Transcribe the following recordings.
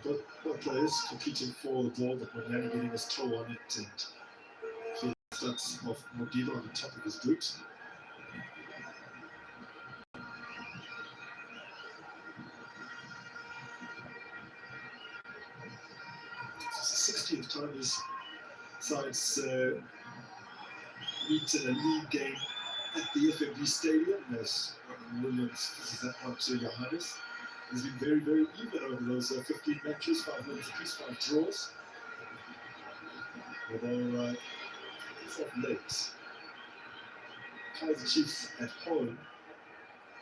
Both players competing for the ball, but Mondlane getting his toe on it and starts off Modilo on the top of his boot. It's the 60th time these sides meet in a league game at the FMB Stadium. As Williams passes that one to Johannes. It's been very, very even over those 15 matches, 5 wins apiece, 5 draws. Although it's of late, Kaiser Chiefs at home,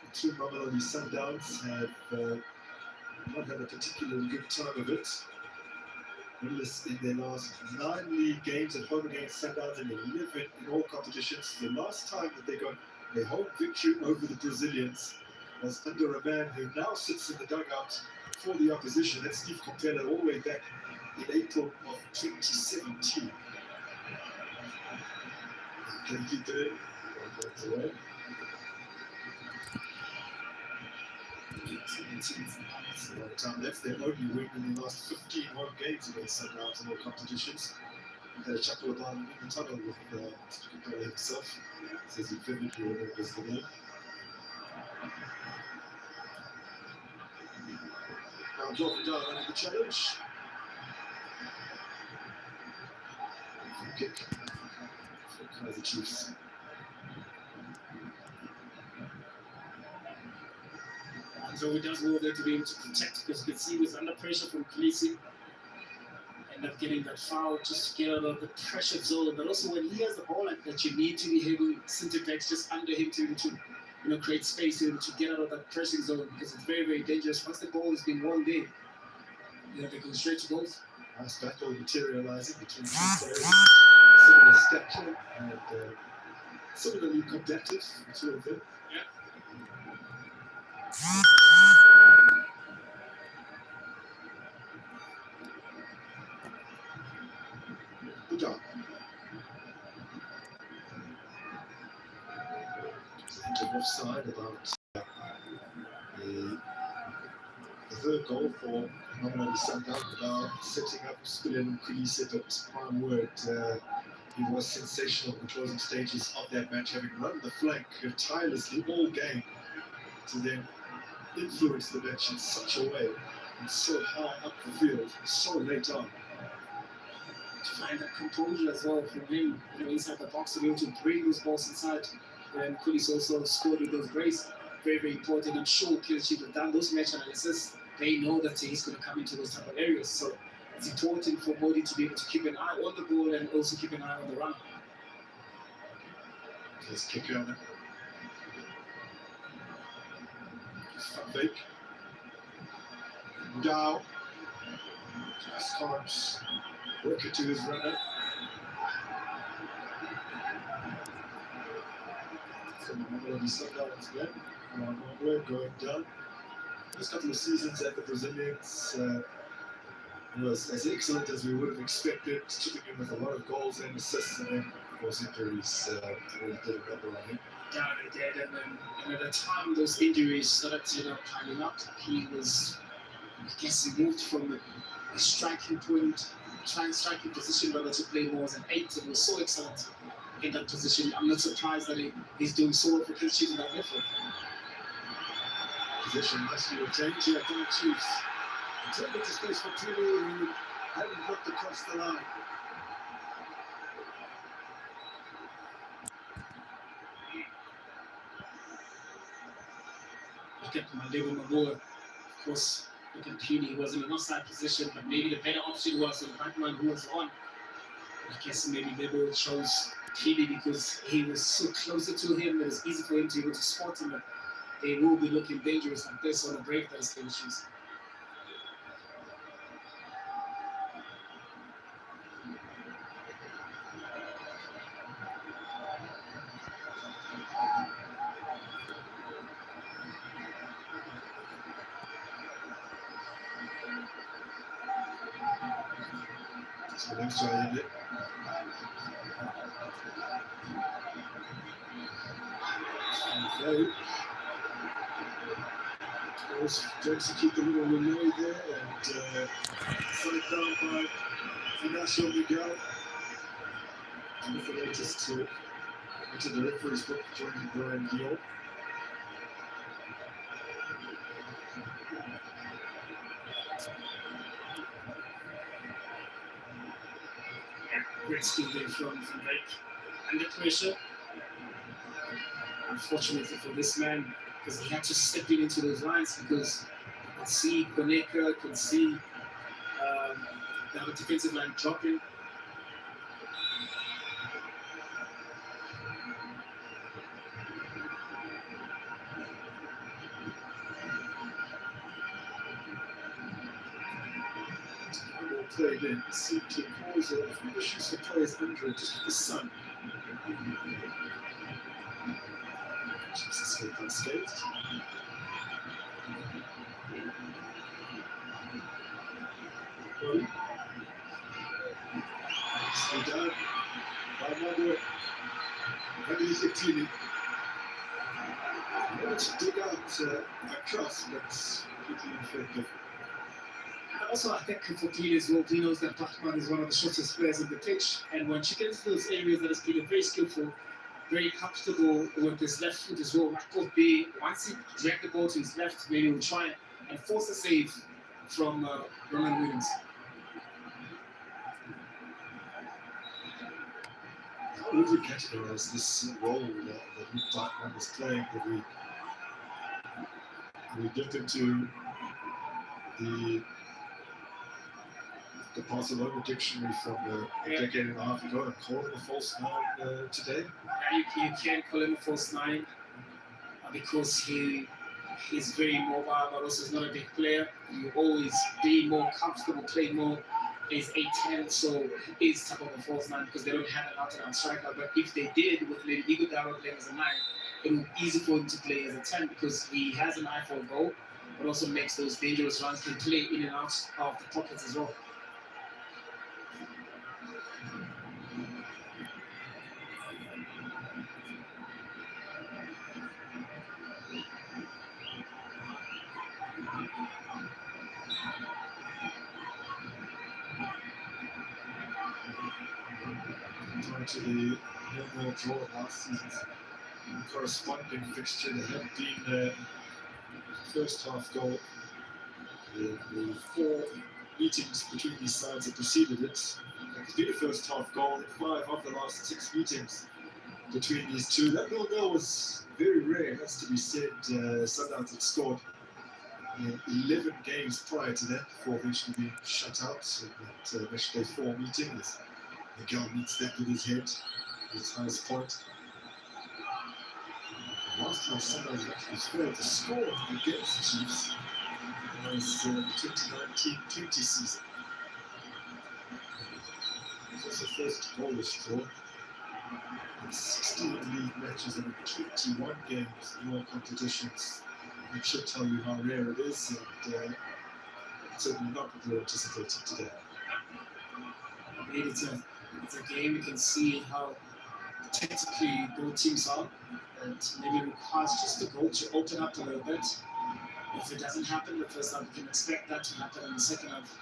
the two mamelodi Sundowns have not had a particularly good time of it. Winless in their last 9 league games at home against Sundowns and 11 in all competitions. The last time that they got a home victory over the Brazilians was under a man who now sits in the dugout for the opposition. That's Steve Compella all the way back in April of 2017. Can he keep it in? Away. 17th. That's their only win in the last 15 home games against Sundowns in all competitions. Had a chuckle about in the tunnel with Steve Compella himself. Says he vividly remembers the name. Now dropping down under the challenge. Kick for Kaiser Chiefs. So he does well there to be able to protect, because you can see he was under pressure from Khaleesi. End up getting that foul just to get out of the pressure zone. But also when he has the ball like that, you need to be having center backs just under him to create space to get out of that pressing zone, because it's very, very dangerous. Once the ball has been won there, they go straight to goals. Nice battle materializing between two players. Similar stature and similarly combative, the two of them. Yeah. Good job. Into offside about the third goal for mamelodi Sundowns, about setting up Spillen Khaleesi, but my word, he was sensational in the closing stages of that match, having run the flank tirelessly all game to then influence the match in such a way and so high up the field, so late on. To find that composure as well from him, inside the box, to be able to bring those balls inside. And Khaleesi also scored with those brace. Very, very important. I'm sure Chiefs have done those match analysis. They know that he's going to come into those type of areas. So it's important for Modi to be able to keep an eye on the ball and also keep an eye on the run. Just kick on it. Just fake. Down. Just can't work it to his runner. So mamelodi Sundowns again. We're going down. First couple of seasons at the Brazilians was as excellent as we would have expected, chipping in with a lot of goals and assists, and then of course injuries really did a number on him. Yeah, they did, and at the time those injuries started piling up, he was, I guess, he moved from a striking point, striking position, rather to play more as an 8, and was so excellent in that position. I'm not surprised that he's doing so well for his Chiefs in that effort. Position nicely retained here for the Chiefs. Turned into space for Tulu, who hadn't looked across the line. Look at Mandebo Maboa. Of course, look at Puny. He was in an offside position, but maybe the better option was the right man who was on. I guess maybe Maboa chose Puny because he was so closer to him. It was easy for him to be able to spot him. But they will be looking dangerous like this on a break that is going to choose. So let's try it. was trying to keep the little relay there and side down by Ignacio Miguel. And the latest to into the referee's book, joining Brian Gill. Great skill there from Drake. Under pressure. Unfortunately for this man, because he had to step into those lines because you could see Koneka, could see the other defensive line dropping. Play again. It seemed to cause a few issues for players under it, just with the sun. Just escaped unscathed. Stay down. By underneath the cleaning. To dig out a cross, but completely ineffective. Also, I think for Glean as well, Glean knows that Bachman is one of the shortest players on the pitch, and when she gets to those areas that is Glean very skillful, very comfortable with his left foot as well. Michael Bay, once he dragged the ball to his left, maybe he'll try and force a save from Roman Williams. How would we categorize this role that Luke Bachman is playing? That we dipped into the Barcelona dictionary from a decade and a half ago and call him a false nine today? Yeah, you can call him a false nine because he's very mobile, but also he's not a big player. You always be more comfortable, play more. He's 8'10", so he is type of a false nine because they don't have an out-and-out striker. But if they did, with maybe Iguodala playing as a 9, it would be easy for him to play as a 10 because he has an eye for a goal, but also makes those dangerous runs, can play in and out of the pockets as well. To the normal draw of last season's corresponding fixture, there had been first half goal. The 4 meetings between these sides that preceded it. There's been a first half goal in 5 of the last 6 meetings between these two. That 0-0 was very rare, it has to be said. Sundowns had scored 11 games prior to that before eventually being shut out in that match day 4 meeting. Miguel meets that with his head, his highest point. Last time Sundowns actually failed to score against the Chiefs was the 2019-20 season. It was the first goalless draw. 16 league matches and 21 games in all competitions. It should tell you how rare it is, and certainly not what we're anticipating today. It's a game you can see how tactically both teams are, and maybe it requires just a goal to open up a little bit. If it doesn't happen the first half, you can expect that to happen in the second half,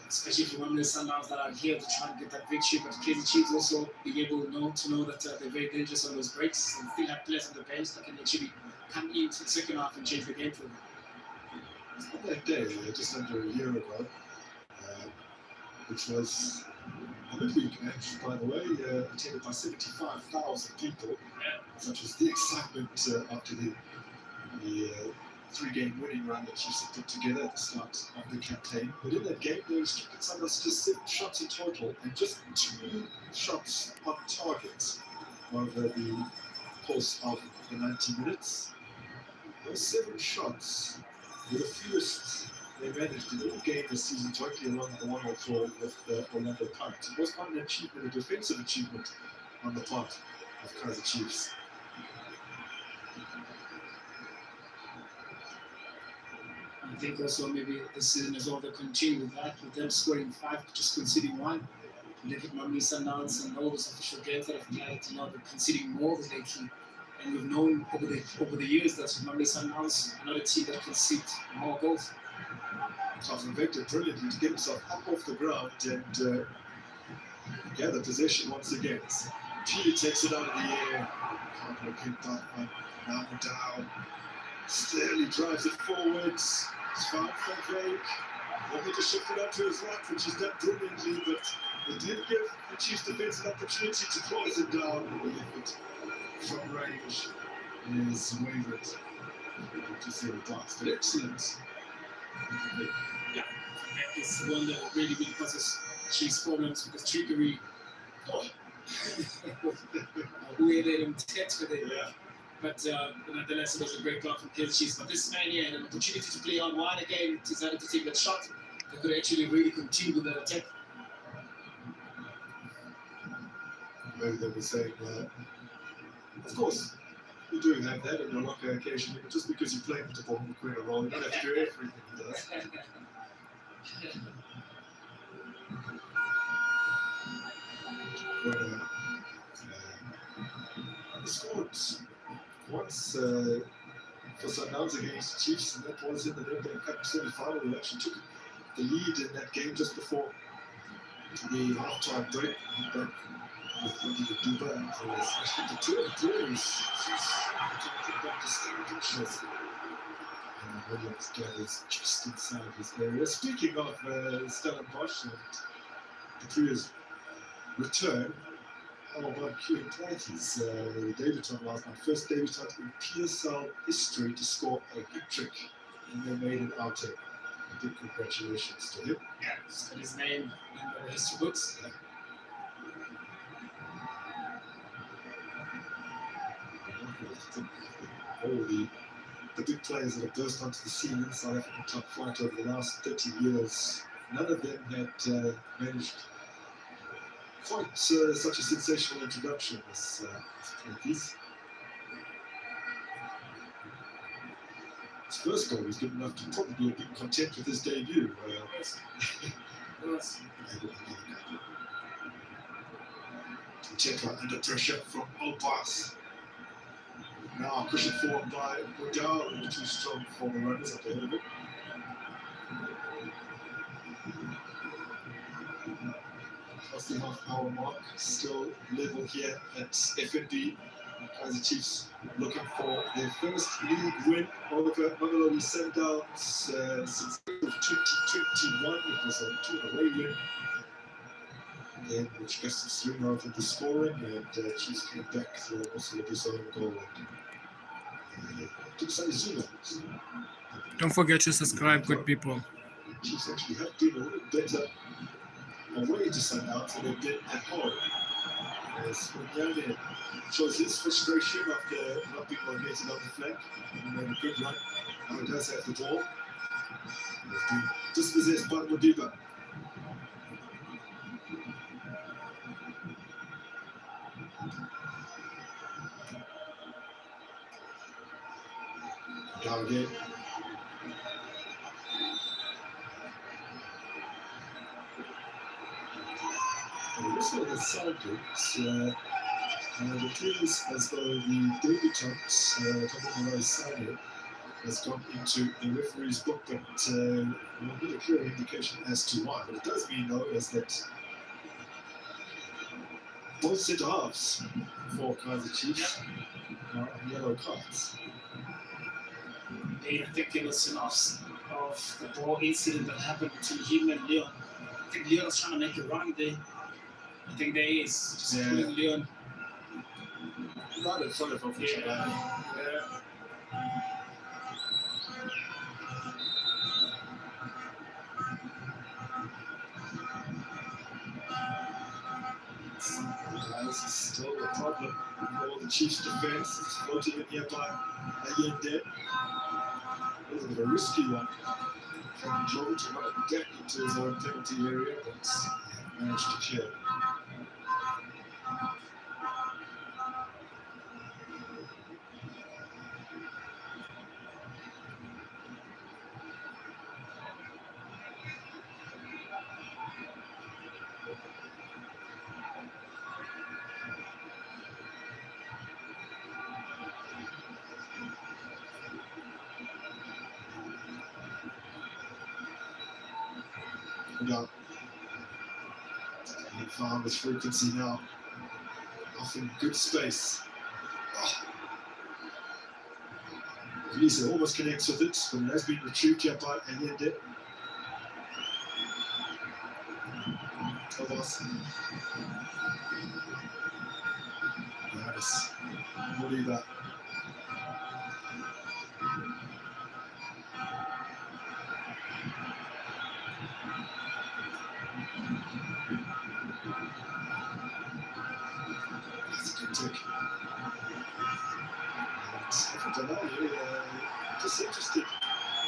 especially if you're one of the Sundowns that are here to try and get that victory. But Kaizer Chiefs also being able to know that they're very dangerous on those breaks and still have players on the bench that can actually come into the second half and change the game for them. On that day, just under a year ago, which was a midweek match, by the way, attended by 75,000 people, such as the excitement after the 3-game winning run that Chiefs had put together at the start of the campaign. But in that game, they restricted Sundowns to 7 shots in total and just 2 shots on target over the course of the 90 minutes. Those 7 shots were the fewest they managed in any game this season, totally along the 1-0 draw with Orlando Pirates. It was not an achievement, a defensive achievement on the part of Kaizer Chiefs. I think also maybe this season as well they continue with that, with them scoring 5, just conceding 1. Look at Sundowns and all those official games that have played, they're conceding more lately. And we've known over the years that Mamelodi Sundowns are not a team that concede more goals. Vector brilliantly to get himself up off the ground and gather possession once again. P takes it out of the air. Can't locate that one. Now down. Sterling drives it forwards. It's found for Drake. Wanted to shift it up to his right, which is done brilliantly, but it did give the Chiefs defense an opportunity to close it down. But from range is wavered. To see the pass, but excellent. Yeah, it's one that really causes Chiefs problems because trickery. Oh, we let him text with it. Yeah. But nonetheless, it was a great block from Chiefs. But this man here had an opportunity to play on one again, decided to take that shot. They could actually really continue with that attack. Maybe they were saying, of course, you do have that in your locker occasionally, but just because you play with the ball in a role, you don't have to do everything he does. He scored once for Sundowns against the Chiefs, and that was in the Nedbank Cup semi-final. We actually took the lead in that game just before the half-time break. Back with Rudy the Duba, and it was actually the two of the players. Back to Sturridge. And Williams gathers just inside his area. Speaking of Stellenbosch and Dupre's return, how about Kieran Price's debutant last night? First debutant in PSL history to score a hat-trick in their maiden outing. Big congratulations to him. Yeah, he's got his name in the history books. Yeah. All the big players that have burst onto the scene in South African top flight over the last 30 years, none of them had managed quite such a sensational introduction as Frankies. His first goal was good enough to probably have been content with his debut. Yes. Checker under pressure from Opas. Now pushing forward by Woodell, too strong for the runners at the end of it. Past the half-hour mark, still level here at FNB. Kaizer Chiefs looking for their first league win over Mamelodi Sundowns since 2021. It was a 2-away win. Again, which gets us through now to the scoring, and Chiefs came back for also his own goal. Don't forget to subscribe, good people. Chiefs actually have been a little better away to Sundowns than they've been at home. As Munyane shows his frustration after not being located on the flank, and made a good run. Now he does have the ball. He's been dispossessed by Modiba. Down again. And this one has sounded, it appears as though the debutant, Tabumalai Sane, has gone into the referee's book, but we'll get a clear indication as to why. What it does mean, though, is that both centre halves for Kaizer Chiefs are on yellow cards. I think it was enough of the ball incident that happened between him and Leon. I think Leon was trying to make a run there. I think there is just pulling Leon right in front of him. This is still a problem for the Chiefs' defense. It's floating in here by Allende. A little bit of a risky one. From Jordan to run it back into his own penalty area, but managed to clear. Now, he found his frequency now. Offering good space. Oh. Lisa almost connects with it, but it has been retrieved here by Allende. Tovas. Nice. Oliva. That's a good tick. And Delay, just interested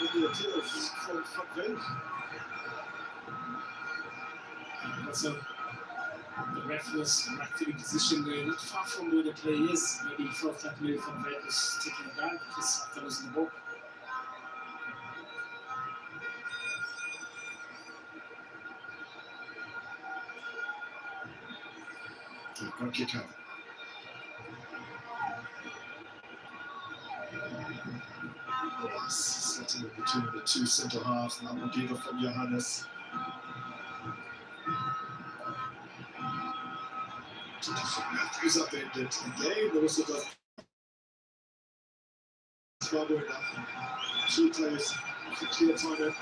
in the appeal from Van. Also, the ref was actively positioned there, not far from where the play is. Maybe he felt like maybe Van Wyk was taking it down because that was in the ball. Good kick out. Sitting in between the two centre halves, mamelodi from Johannes. Matthews upended again, but also does trouble enough. Two players to clear time.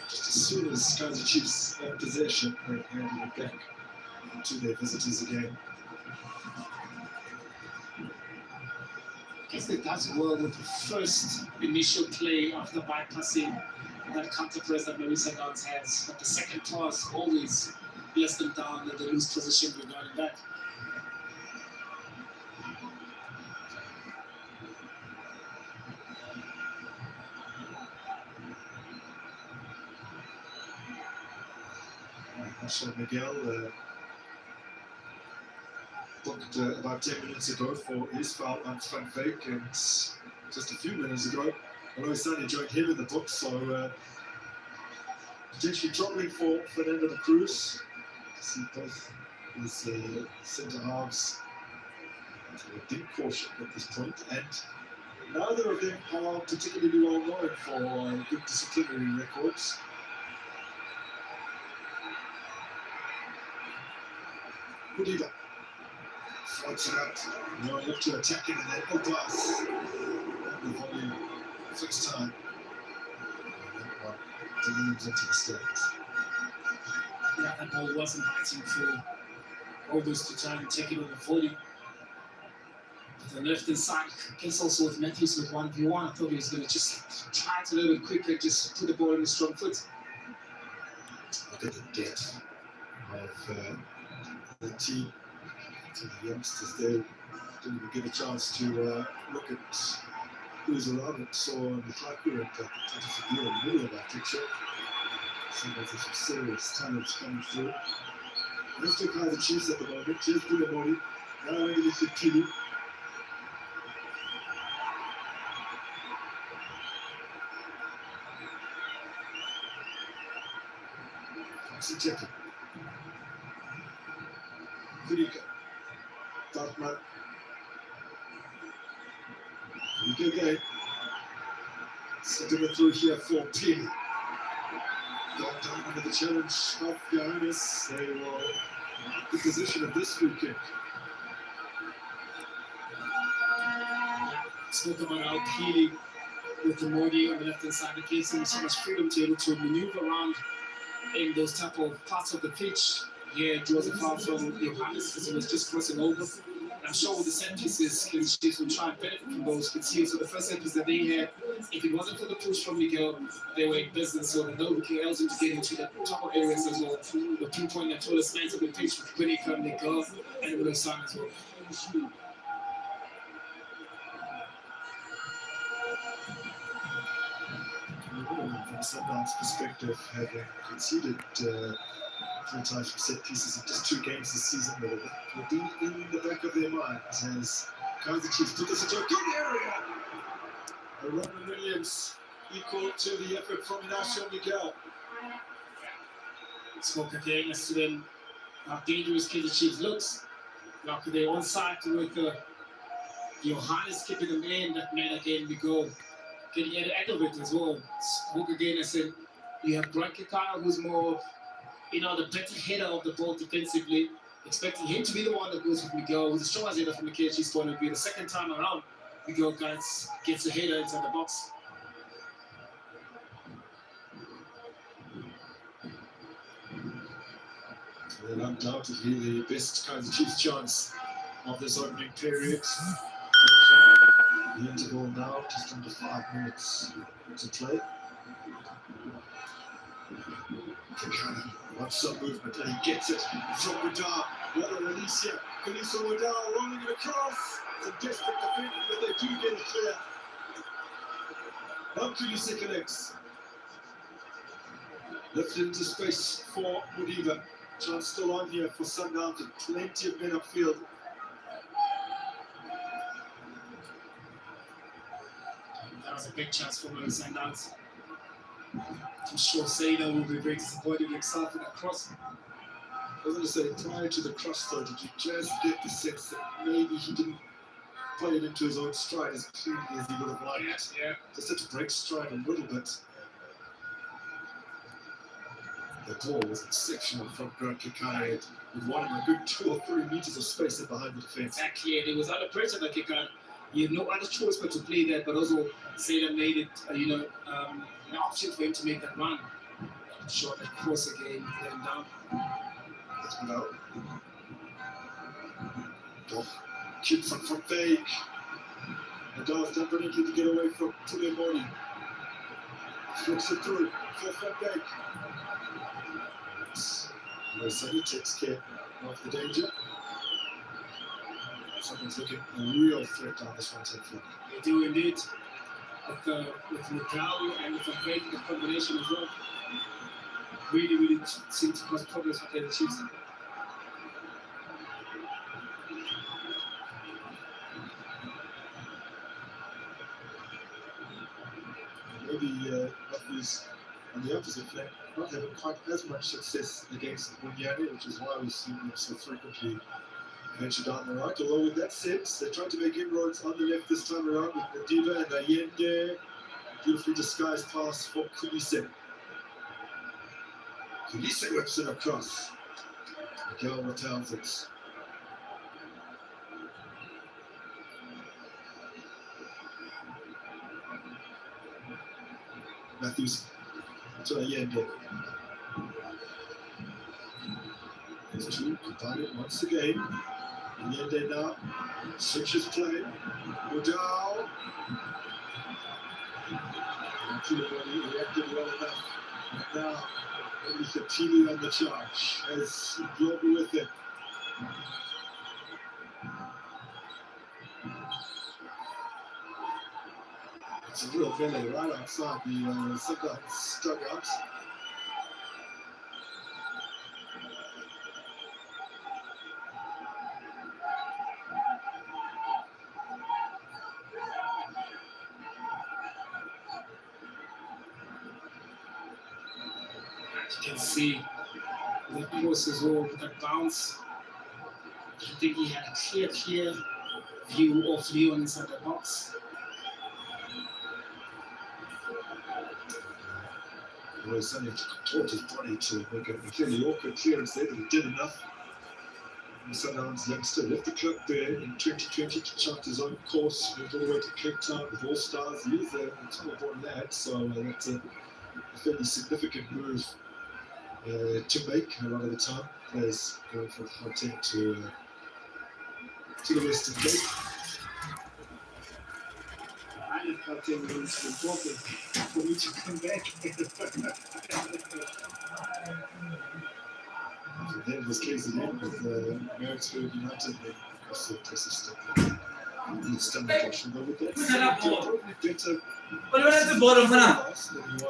Just as soon as Kaiser Chiefs have possession, they're handing it back to their visitors again. I guess it does well with the first initial play after bypassing that counter press that Sundowns has, but the second pass always lets them down and they lose position regarding that. Marcel Miguel booked about 10 minutes ago for his foul on Van Wyk, and just a few minutes ago, although Sunny joined him in the book, so potentially troubling for Fernando de Cruz. See both his centre halves a deep caution at this point, and neither of them are particularly well known for good disciplinary records. Oliva floats it out. No, look to attack him, and then Opas. The volume first time. Delivers into the stands. Yeah, that ball wasn't biting for August to try and take it on the volume. But the left hand side, I guess also with Matthews with 1v1, I thought he was going to just try it a little bit quicker, just put the ball in his strong foot. Look at the depth of the team. To the youngsters there, didn't even get a chance to look at who's around it. Saw Lukaku and Tatifagio in the middle of that picture. So there's some serious talent coming through. Let's look at the Chiefs at the moment. Here's Bulamori, now underneath the Kili. Check. Kurika. Dartman. We go again. Sending it through here for Pili. Gone down under the challenge of Johannes. They will the position of this free kick. Spoke about how Pili with the Modi on the left hand side, it gives him so much freedom to be able to maneuver around in those type of parts of the pitch. Here, it was a foul from Johannes because he was just crossing over. I'm sure with the set pieces, the Chiefs will try and benefit from those. But see, so the first set piece that they had, if it wasn't for the push from Miguel, they were in business. So they know who else to get into the top areas as well. The pinpoint the tallest lines of the pitch with Quinnica, Miguel, and with Sun as well. From Sundowns' perspective, having conceded 3 times from set pieces in just 2 games this season, but it will be in the back of their minds as Kaiser Chiefs put this into a good area. Roman Williams equal to the effort from Ignacio Miguel. Spoke again as to them how dangerous Kaiser Chiefs looks. Now they're on side with the Johannes keeping them in, that made again we go. Getting at the end of it as well. Spoke again, I said, you have Brad Kekana, who's more, the better header of the ball defensively. Expecting him to be the one that goes with Miguel, who's the strongest header from the KH's point of view. The second time around, Miguel gets a header inside the box. Well, undoubtedly the best Kaiser Chiefs chance of this opening period. The interval now, just under 5 minutes to play. Kekana wants some movement and he gets it from Wadar. What a release here. Kalisa Wadar rolling it across. It's a desperate defending, but they do get it clear. Now Kalisa connects. Lifted into space for Mudiva. Chance still on here for Sundowns with plenty of men upfield. That was a big chance for Sundowns. I'm sure Seda will be very disappointed himself in that cross. I was going to say, prior to the cross though, did you just get the sense that maybe he didn't play it into his own stride as cleanly as he would have liked? Yeah. Just had to break stride a little bit. The ball was exceptional from Brad Kekana. It wanted a good 2 or 3 meters of space in behind the defense. Exactly, and it was under pressure that Kekana. He had no other choice but to play that, but also Seda made it, an option for him to make that run. Short that cross again, let him down. That's good out. Oh, cute from fake. Nadal's done brilliantly to get away from mamelodi. Flips it through for Van Dijk. Sunny takes care of the danger. Someone's looking a real threat down this front end flank. They do indeed. With Miguel and with a great combination as well. Really seems to cause problems for the Chiefs. Maybe Matthews on the opposite flank not having quite as much success against Bunyani, which is why we've seen them so frequently venture down the right. Although with that sense, they're trying to make inroads on the left this time around with Madiba and Allende. Beautifully disguised pass for Kulise. Kulise whips it across. Miguel returns it. Matthews to Allende. These two combine it once again. Allende now switches play. Udal. He reacted well enough. And now Elisha on the charge as Global with it. It's a real melee right outside the Sundowns dugout. You can see the cross as well with that bounce. I think he had a clear view of Leon inside the box. Well, Sonny taught his body to make a fairly awkward clearance there, but he did enough. And Sundowns youngster left the club there in 2020 to chart his own course, went all the way to Cape Town with All Stars. He is a top-born lad, so that's a fairly significant move to make a lot of the time. Players going from Gauteng to the Western Cape. I didn't Gauteng when it's important for me to come back. So then was KZN with Maritzburg United and also impressive stuff. Standard option, but with that probably better.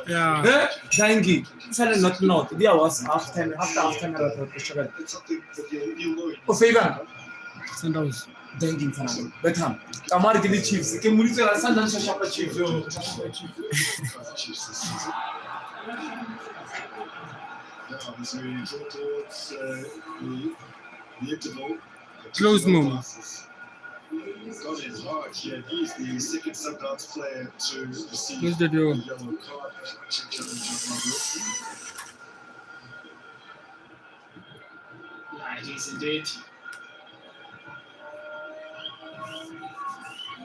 Yeah. Dangi. Fell not note. There was after time. It's something that you'll know. O favor. Sundowns. Dangi fana. Betam. Kamar gili Chiefs. Ke muri tsela Sundowns shapa Chiefs. Chiefs this season. Now as we draw towards the interval. Close move. Got his heart here. He's the second Sundowns player to receive Close the door. a yellow card. Yeah, it is indeed.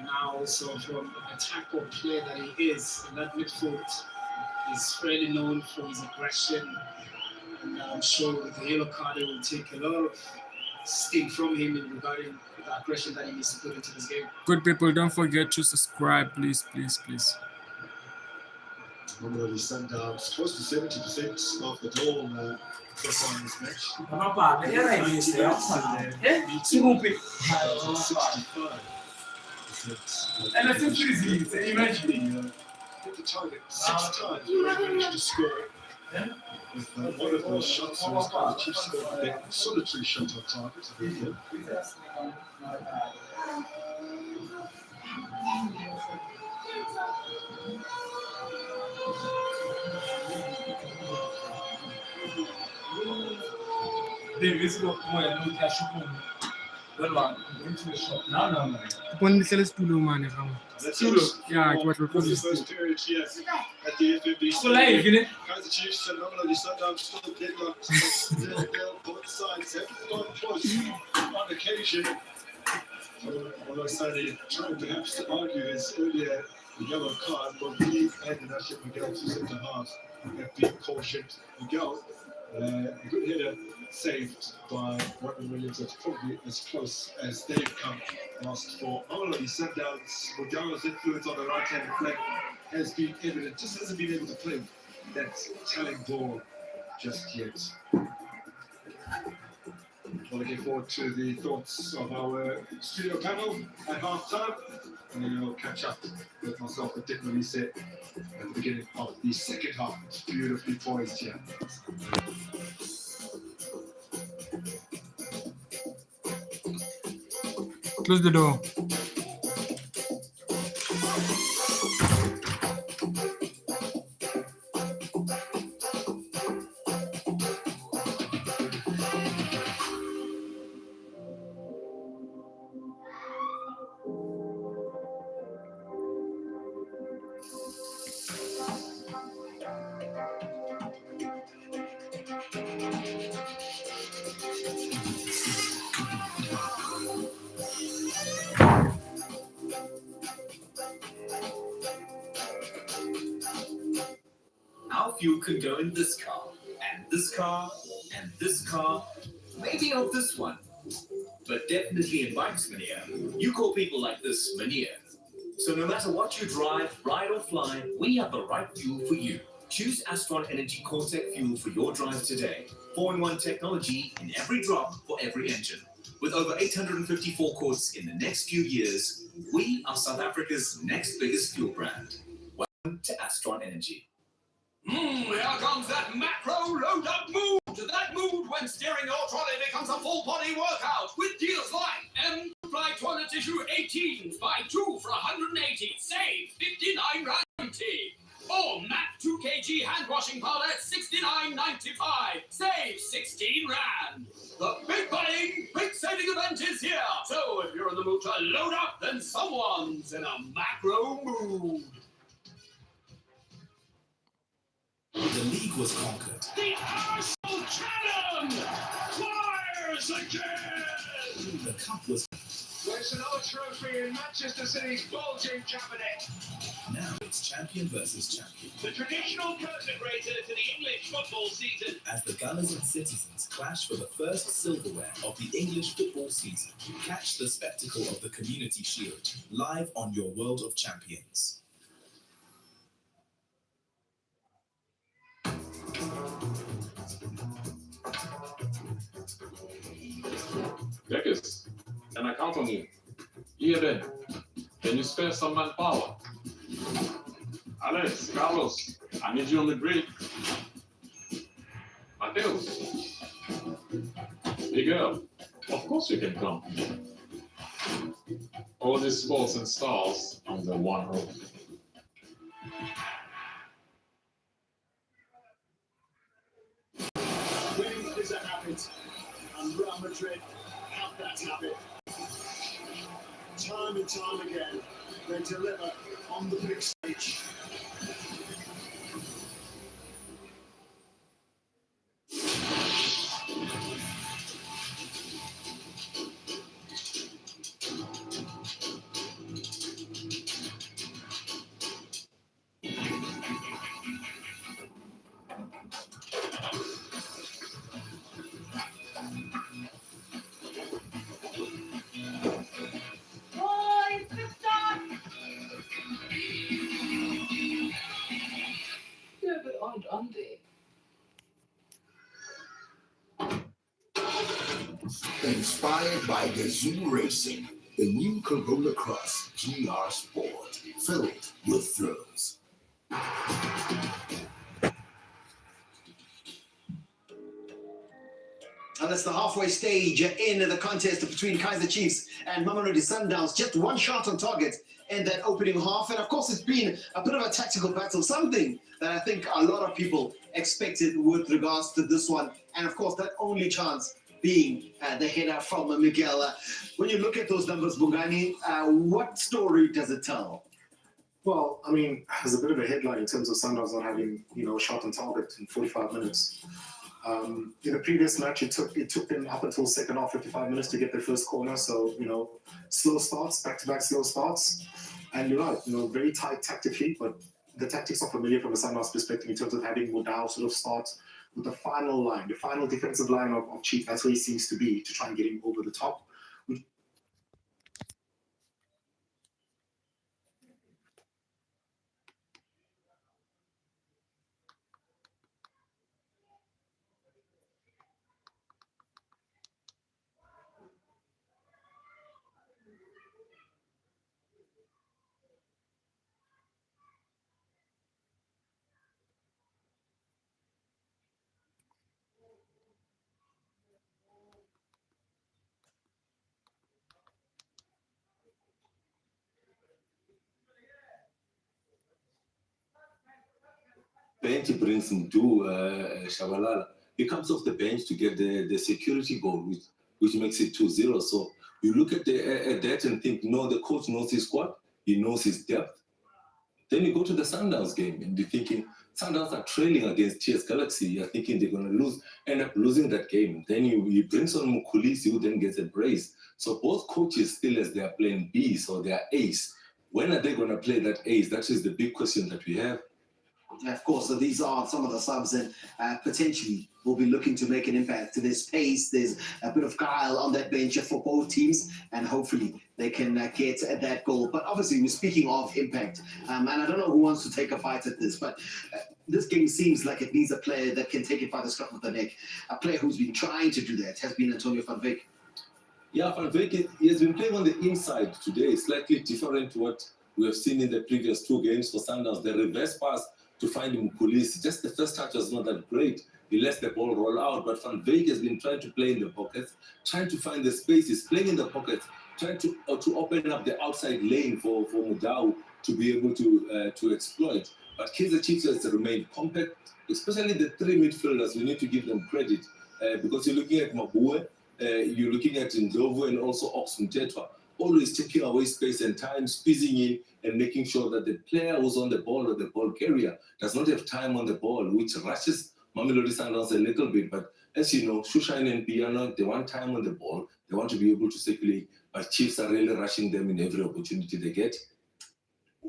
Now also from a tackle player that he is in that midfield, he's fairly known for his aggression, and I'm sure with the yellow card it will take a lot of sting from him in regarding the aggression that he needs to put into this game. Good people, don't forget to subscribe, please, please, please. Mamelodi Sundowns close to 70% of the goal so far in this match. And I think easy. Imagine. Hit the target 6 times before he managed to score. With one of those shots was the Chiefs scored a solitary shot on target. No. Upon the sales to man, yeah, it was the proposed. first period here at the FMB. So live, you know. Kaiser Chiefs and Mamelodi Sundowns still deadlocked. Both sides have gone close on occasion. Although Sadi trying perhaps to argue his earlier yellow card, but he and Nasha Miguel to centre half have been cautioned. Miguel, a good header saved by Rodman Williams. That's probably as close as they've come last for Mamelodi Sundowns. Miguel's influence on the right-hand flank has been evident, just hasn't been able to play that telling ball just yet. Well, looking forward to the thoughts of our studio panel at half-time, and then we'll catch up with myself and Dick Melise at the beginning of the second half. It's beautifully poised here. Close the door. Our fuel could go in this car, and this car, and this car, maybe not this one, but definitely in bikes, Mania. You call people like this Mania. So no matter what you drive, ride or fly, we have the right fuel for you. Choose Astron Energy Cortec fuel for your drive today. 4-in-1 technology in every drop for every engine. With over 854 quarts in the next few years, we are South Africa's next biggest fuel brand. Welcome to Astron Energy. Here comes that macro load-up mood. That mood when steering your trolley becomes a full-body workout with deals like M-Fly Toilet Tissue 18s buy 2 for 180, save 59 Rand. Or MAC 2 kg hand washing powder at 69.95, save 16 Rand. The big buying, big saving event is here. So if you're in the mood to load up, then someone's in a macro mood. The league was conquered. The Arsenal cannon fires again! The cup was. There's another trophy in Manchester City's bulging cabinet. Now it's champion versus champion. The traditional curtain raiser to the English football season. As the Gunners and Citizens clash for the first silverware of the English football season, catch the spectacle of the Community Shield live on your World of Champions. Deckers, can I count on you? Here then, can you spare some manpower? Alex, Carlos, I need you on the grid. Mateus, hey girl, of course you can come. All these sports and stars under one roof. Winning is a habit, and Real Madrid have that habit. time and time again, they deliver on the big stage. Yeah, but aren't they? Inspired by Gazoo Racing, the new Corolla Cross GR Sport, filled with thrills. And that's the halfway stage in the contest between Kaizer Chiefs and Mamelodi Sundowns. Just one shot on target in that opening half. And of course, it's been a bit of a tactical battle, something that I think a lot of people expected with regards to this one. And of course, that only chance being the header from Miguel. When you look at those numbers, Bungani, what story does it tell? Well, I mean, there's a bit of a headline in terms of Sundowns not having, a shot on target in 45 minutes. In the previous match, it took them up until second half, 55 minutes to get their first corner. So, slow starts, back-to-back slow starts. And you're right, very tight tactically, but the tactics are familiar from a Sundowns perspective in terms of having Modao sort of start with the final line, the final defensive line of Chief. That's where he seems to be, to try and get him over the top. Bench brings him to Shabalala. He comes off the bench to get the security goal, which makes it 2-0. So you look at that and think, no, the coach knows his squad, he knows his depth. Then you go to the Sundowns game and you're thinking, Sundowns are trailing against TS Galaxy. You're thinking they're going to end up losing that game. Then you bring on Mukulisi, who then gets a brace. So both coaches still as their plan B, so their ace. When are they going to play that ace? That is the big question that we have. Of course, so these are some of the subs that potentially will be looking to make an impact. There's pace, there's a bit of guile on that bench for both teams, and hopefully they can get that goal. But obviously, we're speaking of impact, and I don't know who wants to take a bite at this, but this game seems like it needs a player that can take it by the scruff of the neck. A player who's been trying to do that has been Antonio van Wyk. Yeah, Van Wyk, he has been playing on the inside today, slightly different to what we have seen in the previous two games for Sundowns. The reverse pass to find him police. Just the first touch was not that great. He lets the ball roll out, but Van Wyk has been trying to play in the pockets, trying to find the spaces, playing in the pockets, trying to open up the outside lane for Modao to be able to exploit. But Kaizer Chiefs has remained compact, especially the three midfielders. We need to give them credit because you're looking at Mabue, you're looking at Ndlovu and also Ox Mtetwa, always taking away space and time, squeezing in and making sure that the player who's on the ball or the ball carrier does not have time on the ball, which rushes Mamelodi Sundowns a little bit. But as you know, Shushain and Piano, they want time on the ball. They want to be able to circulate, but Chiefs are really rushing them in every opportunity they get.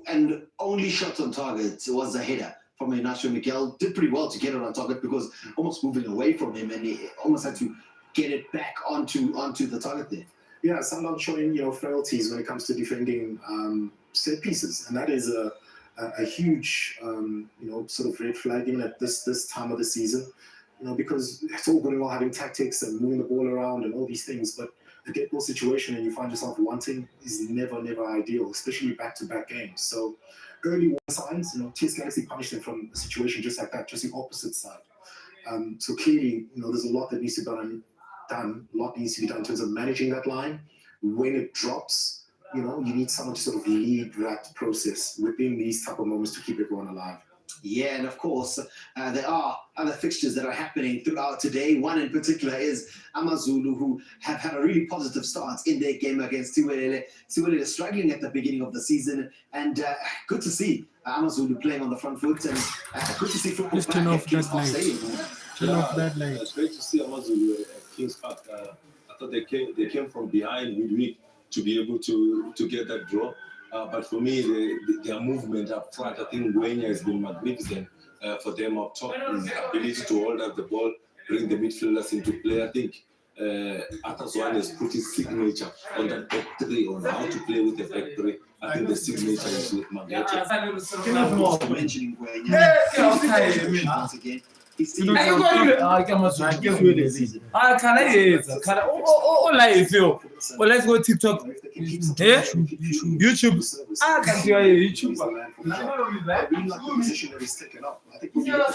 And only shot on target was a header from Ignacio Miguel. Did pretty well to get it on target because almost moving away from him, and he almost had to get it back onto the target there. Yeah, Sundowns showing frailties when it comes to defending set pieces, and that is a huge sort of red flag even at this time of the season. Because it's all good and well having tactics and moving the ball around and all these things, but the dead ball situation and you find yourself wanting is never ideal, especially back-to-back games. So early warning signs, TS Galaxy punished them from a situation just like that, just the opposite side. So clearly, there's a lot that needs to be done. A lot needs to be done in terms of managing that line. When it drops, you need someone to sort of lead that process within these type of moments to keep everyone alive. Yeah, and of course, there are other fixtures that are happening throughout today. One in particular is Amazulu, who have had a really positive start in their game against Siwelele. Siwelele struggling at the beginning of the season, and good to see Amazulu playing on the front foot, and good to see football Just turn back off at Kings that Park light. Stadium. Turn off that light. It's great to see Amazulu at Kings Park. I thought they came from behind midweek to be able to get that draw. But for me, their movement up front, I think Wenya has been magnificent for them up top. His ability to hold up the ball, bring the midfielders into play. I think Ataswan has put his signature on that back three, on how to play with the back three. I think the signature is with Magneto. Mentioning Wenya, once again. He's seen Can I live yo? Well, let's go TikTok. YouTube. Can't you YouTube? Position that he's taken up. I think when you look at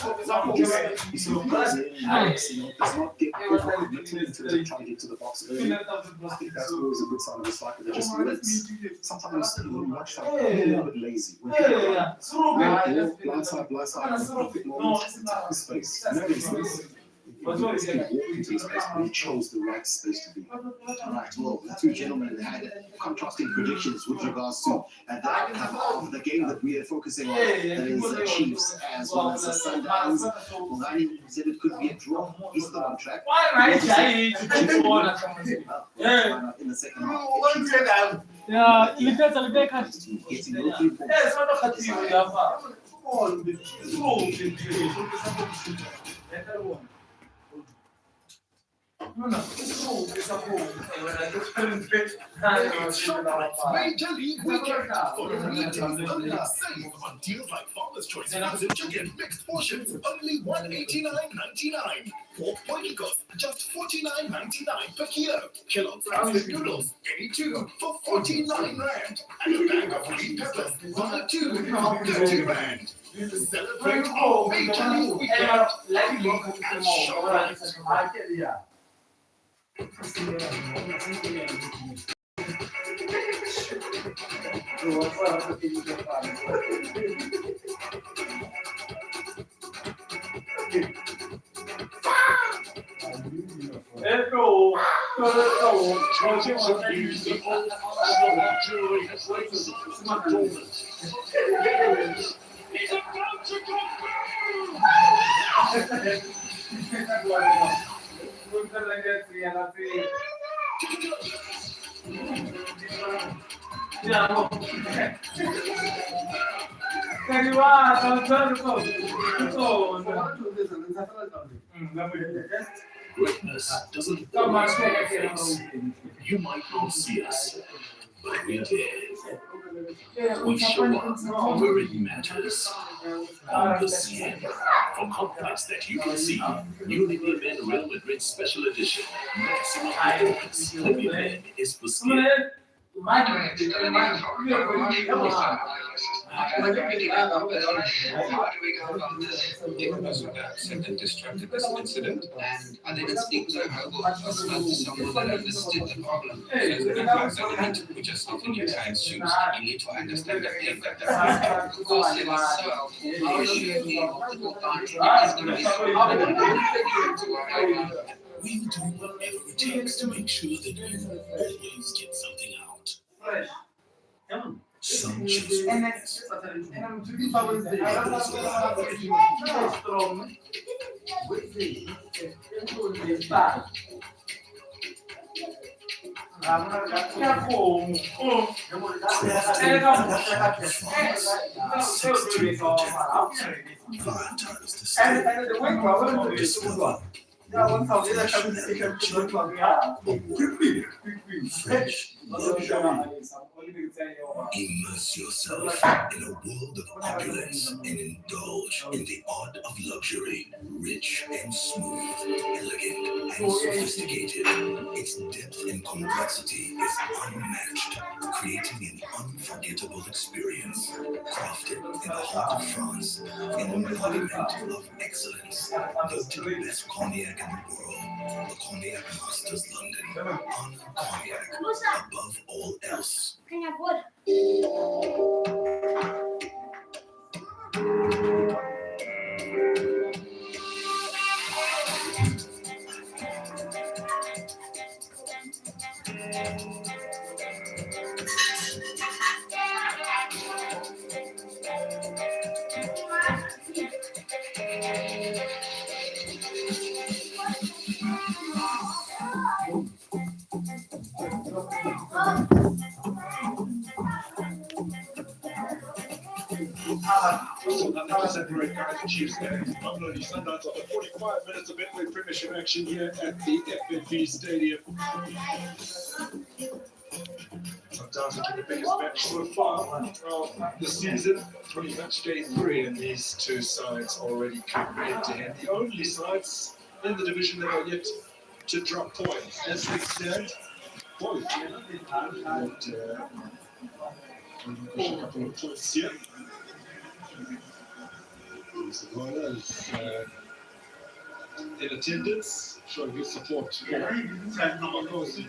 he's does not get over trying to get to the box early. I think that's always a good sign of a striker that just limits. Sometimes when you watch that, a little bit lazy. When blind side, space. He chose the right space to be. All right, well, the two gentlemen had contrasting predictions with regards to the outcome of the game that we are focusing on. That is the Chiefs as well as the Sundowns. Mulani said it could be a draw. He's still on track. In the second half. Yeah, Getting no 3 points. Major League Weekend. For 3 days only, save on deals like Farmer's Choice frozen chicken mixed portions, only $189.99. Pork boilicos, just $49.99 per kilo. Kellogg's instant noodles, any two for 49 Rand. And a bag of green peppers, 1 or 2 for 30 Rand. Celebrate our Major League Weekend. And shop. Greatness doesn't always have a face. You might not see us, but we did. We show up where it matters. On the CN. For complex that you can see, newly named Real Madrid Special Edition. Maximum performance. Holy Man is for skin. And distracted this incident, and I didn't speak to her, but I spoke to someone that understood the problem. We just look in your client's shoes. You need to understand the thing that the course is so. We do whatever it takes to make sure that you always get something out. Some choose greatness. Immerse yourself in a world of opulence and indulge in the art of luxury. Rich and smooth, elegant and sophisticated. Its depth and complexity is unmatched, creating an unforgettable experience. Crafted in the heart of France, an embodiment of excellence. Voted the best cognac in the world. The Cognac Masters London. Honor cognac above all else. Nothing to separate Kaiser Chiefs there. Mamelodi Sundowns after 45 minutes of midway premiership action here at the FNB Stadium. Undoubtedly the biggest match so far of the season. Match day 3, and these two sides already come head to head. The only sides in the division that are yet to drop points as they stand. Both push a couple of points here. Zagola in attendance, showing his support to Namagosi.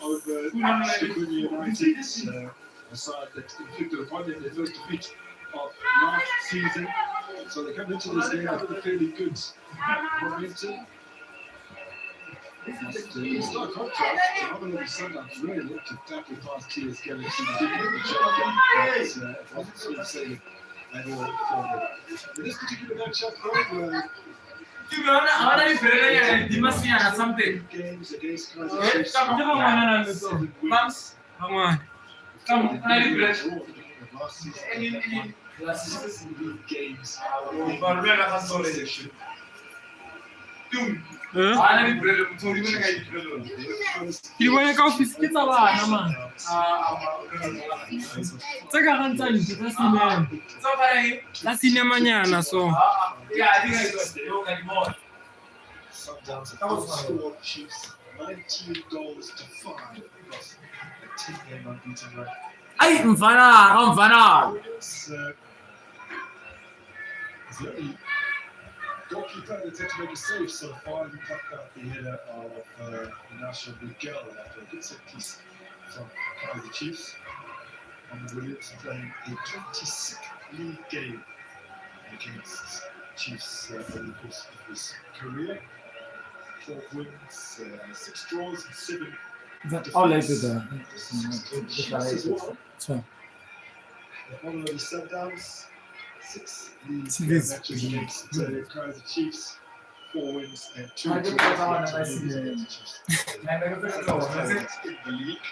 Over Shikunya United, a side that inflicted upon them their first defeat of last season. So they come into this game with a fairly good momentum. It's not a contrast. Mamelodi Sundowns really looked to tackle past TS Galaxy. They didn't get the job done, but it wasn't sort of saving at all for them. In this particular matchup, though, something. games against Kaiser Chiefs. Gimana kau fiskit apa nama? Sekarang kan kasih namanya naso. Sundowns have outscored Chiefs 19 goals to 5 across a 10-game unbeaten run. Ay, mfana. It's the only goalkeeper that's had to make a save so far. He plucked out the header of National Miguel after a good set piece from Kaiser Chiefs. And Williams playing a 26th league game against Chiefs over the course of his career. 4 wins, 6 draws, and 7 defeats. Mamelodi Sundowns, 6 league matches against Kaiser Chiefs, 4 wins and 2 draws against the Chiefs. In the league.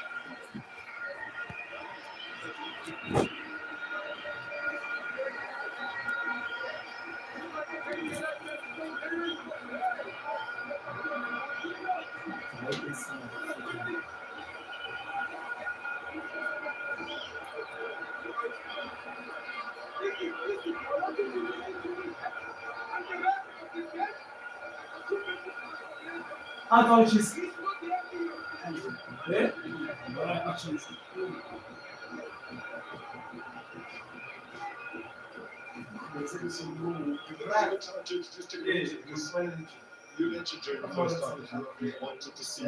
You mentioned during the first time that you wanted to see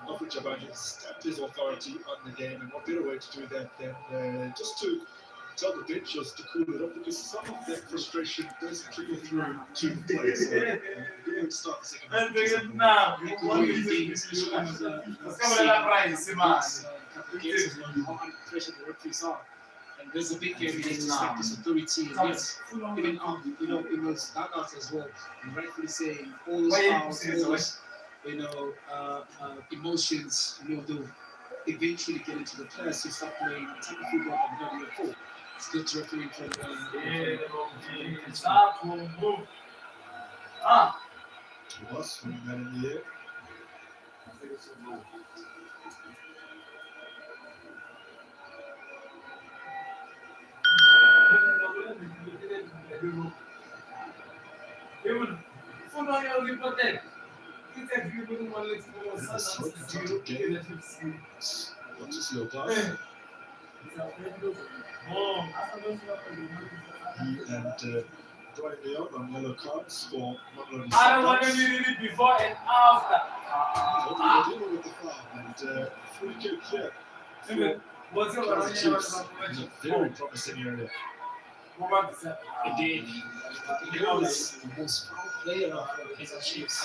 Nofu Jabani stamp his authority on the game, and what better way to do that than just to tell the bench just to cool it up, because some of that frustration does trickle through to the players. So, good way to start the second half. And there's a big game against this authority, and yes, even it was knockouts as well. And rightfully saying all those fouls, all those, emotions, they'll eventually get into the players who start playing type of football that they're not for. It's good refereeing from Was from that in the air. What's this little pass? He and Brian Leon on yellow cards for Mamelodi Sundowns. I don't want to read it before and after. They're dealing with the foul and free kick here. Chiefs in a very promising area. Indeed, he was the most foul player of Kaiser Chiefs.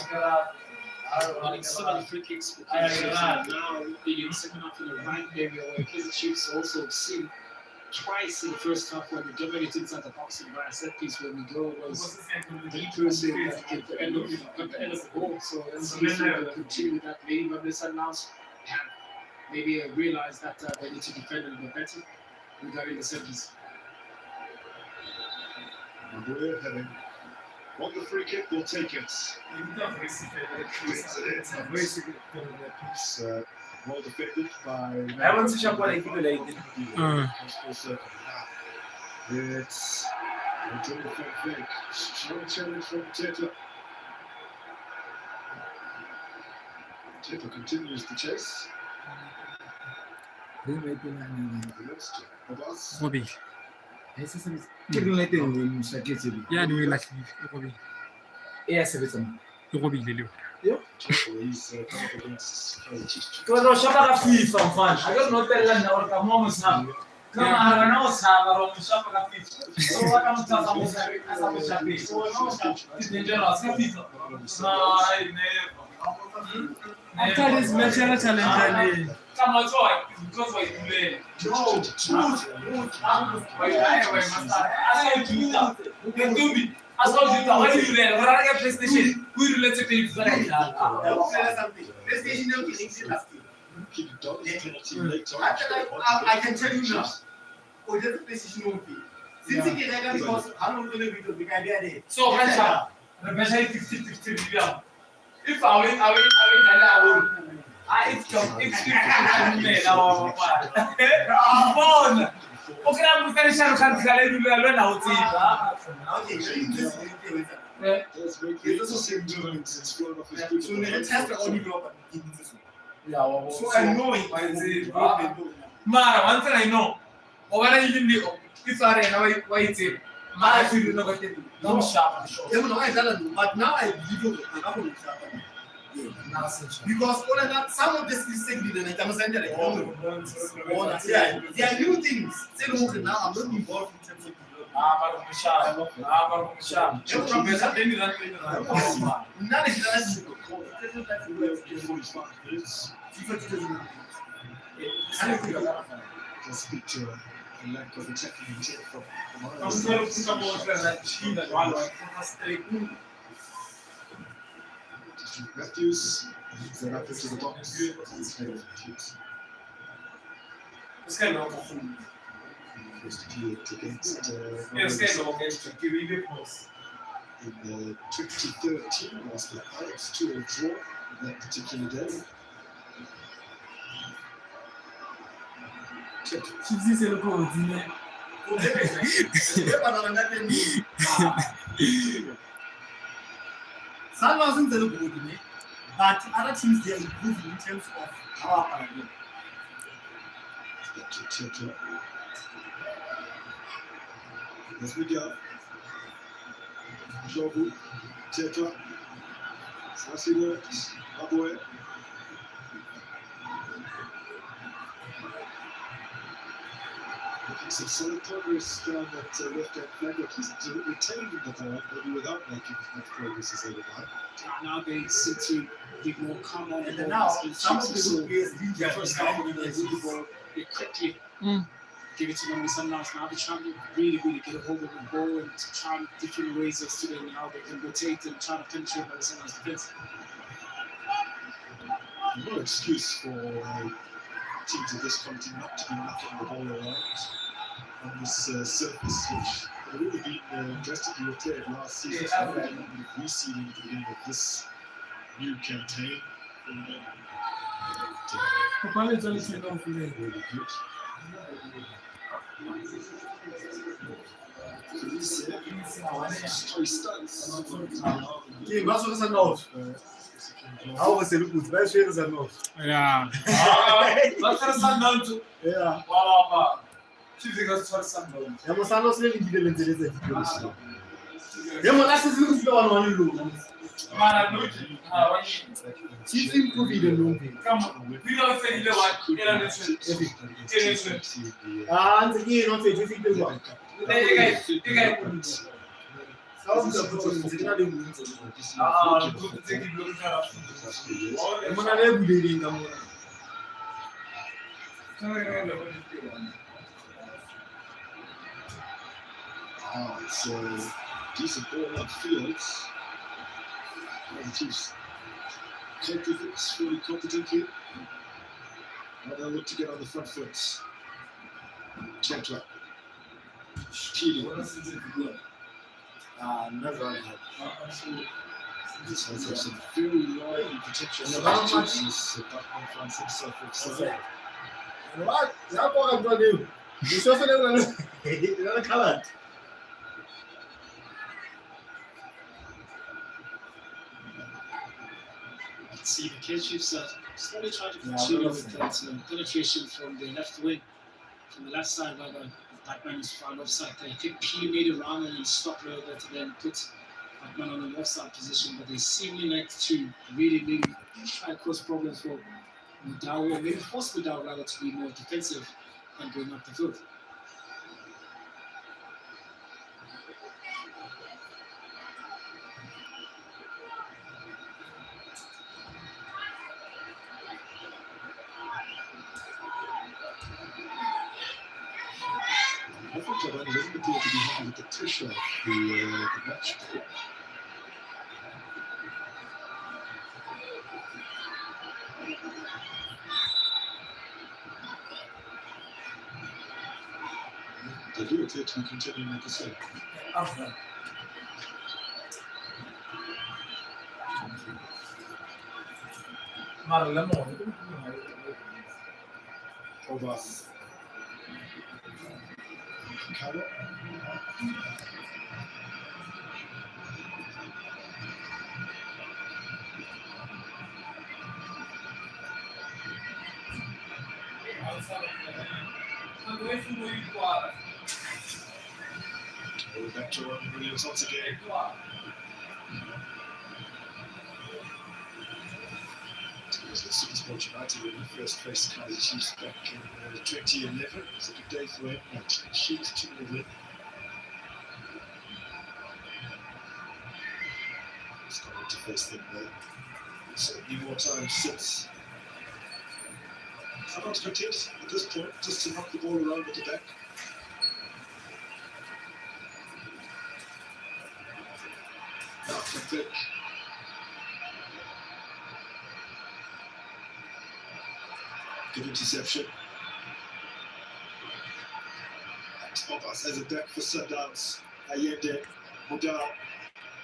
Running so many free kicks for Kaiser Chiefs, and now being in the second half in the right area where Kaiser Chiefs also seen twice in the first half when we dominated inside the box and by a set piece when we go was the person at the end of the ball. So let's see if we can continue with that. Maybe Mamelodi Sundowns have maybe realized that they need to defend a little bit better regarding the service. Maguire having won the free kick, will take it. It's well defended by. It's a fake. Strong challenge from Teta. Teta continues the chase. Robbie. Yeah, Yeah, we like Robbie. Yes, Robbie, Lelio. He's come up against because I don't know the moment now. Come on, I don't know how to shop at the so what I'm talking about is dangerous. After this national challenge, Come on, joy. Because what you play. As long as you are you there, when I get PlayStation, we relate to things that I can tell you now. Oh, just PlayStation won't be. Since it is because how long will it be there? So, the measure is 50 million. If I will. It's 50 million. Okay, I'm very sure I can't tell you now. So I know it. Mara, one thing I know. Or when I even know, it's already why it's it. Mara, you know what it is. Don't shop. But now I believe you. Because all of that, some of this is saying that I'm saying that there are new things. Say now I'm not involved in terms of Just picture a lack of attacking intent from Matthews leads that up into the box. First cleared against in 2013 was the Ajax 2-2 draw on that particular day. Some wasn't the good, but other teams they are improving in terms of our paradigm. As we go, Jobu, Teta, Sassy works, Maguire. Some solid progress down that left-hand flank. He's retaining the ball, maybe without making as much progress as they would like. Now they seem to be more calm on the ball. Now, some of the players the first half when they lose the ball, they quickly give it to them with sundowns. Now they're trying to really get a hold of the ball and try different ways of studying how they can rotate and try to penetrate by the sundowns defense. No excuse for teams of this country not to be knocking the ball around on this surface, which had already been drastically repaired last season. So we're reseeding at the beginning of this new campaign. Really good. How was it good? Where's your nose? Yeah. Let's have sundown too. Yeah. Wow. Choosing us for sundown. Yamosanos really did it in the Yamonas is one loop. Chief improving the loop. Come on. We don't say the one. And again, not a difficult one. You guys. How's the problem? It's not even it's a decent ball upfield. The Chiefs cope with it fully competently. Well, they'll look to get on the front foot. Chetwa. Keely. This has some very lively potential. Jesus, Batman finds himself offside. What? I'm going to do. You're supposed to another color. See the Chiefs are slowly trying to continue with that penetration from the left wing, from the left side where the Batman is found offside there. I think P made a run and stopped a little bit and then put Batman on the offside position, but they seemingly like to really maybe try to cause problems for Mudau, or maybe force Mudau rather to be more defensive and going up the field. I think Giovanni doesn't appear to be happy with the pressure of the match. They do appear to be continuing with the same. Obas. Carlo. Back to Robin Williams once again. It was the Supersport United when he first faced Kaiser Chiefs back in 2011. It was a good day for him. Sheet 2-0. He's got to face them there. Certainly more time since. I'm not content at this point just to knock the ball around at the back. Now from Vic. Good interception. Obas has it back for Sundowns. Allende, Mudau,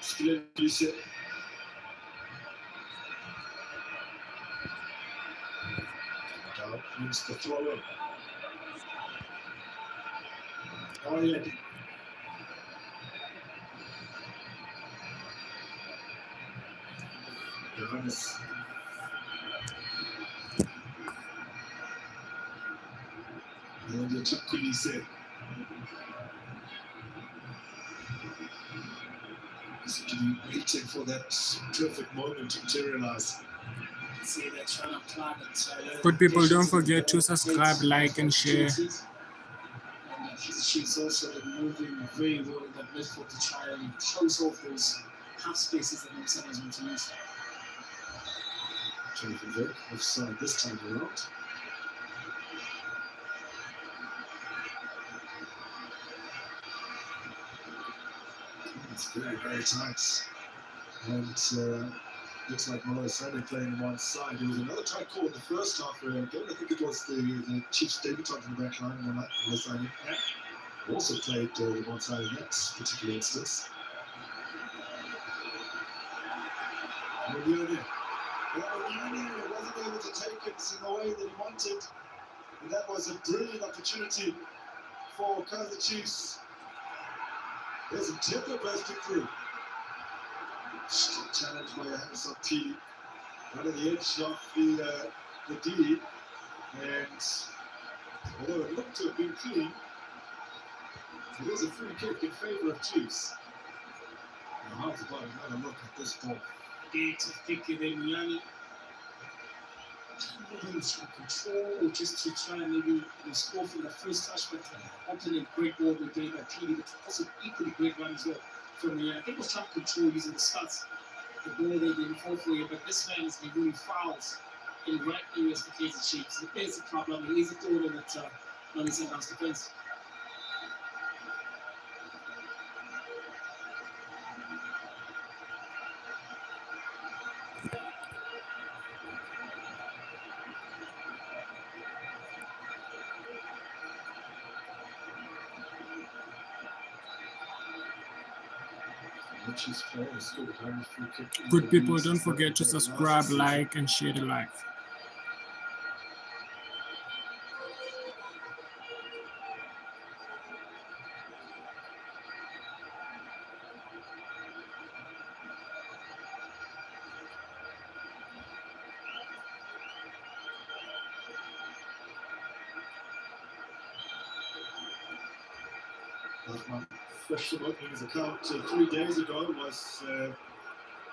Spilin-Lucet. Mudau wins the throw in. Allende. Johannes. Allende to Kulise. Waiting for that perfect moment to materialize. See, they're trying to apply that. Good people, don't forget to subscribe, like, and share. And she's also been moving very well in that midfield to try and close off those half spaces that New Zealand's want to use. Jonathan Vick offside this time around. It's very, very tight. And looks like Malloy Sunday playing on one side. There was another tight call in the first half where again, I think it was the Chiefs debutant in the back line, Malloy Sunday. Also played the one side in that particular instance. Mourinho wasn't able to take it in the way that he wanted. And that was a brilliant opportunity for Kaiser Chiefs. There's a tempo bursting through. Still challenged by Johannes P. Right at the edge of the D. And although it looked to have been clean, it was a free kick in favour of Chiefs. Now, how's about another look at this ball? Again, to think of Emiliani. Some control, or just to try and maybe score from the first touch, but often a great ball with Dave Akili, but also equally great run as well from the I think it was trying to control using the studs. The ball they didn't fall for you, but this man has been doing fouls in right areas for Kaiser Chiefs. There's a problem. He is a thorn in that non-Sundowns defense. Chiefs player has scored a home free kick. Good people, don't forget to subscribe, like, and share the live. Fresh from opening his account 3 days ago was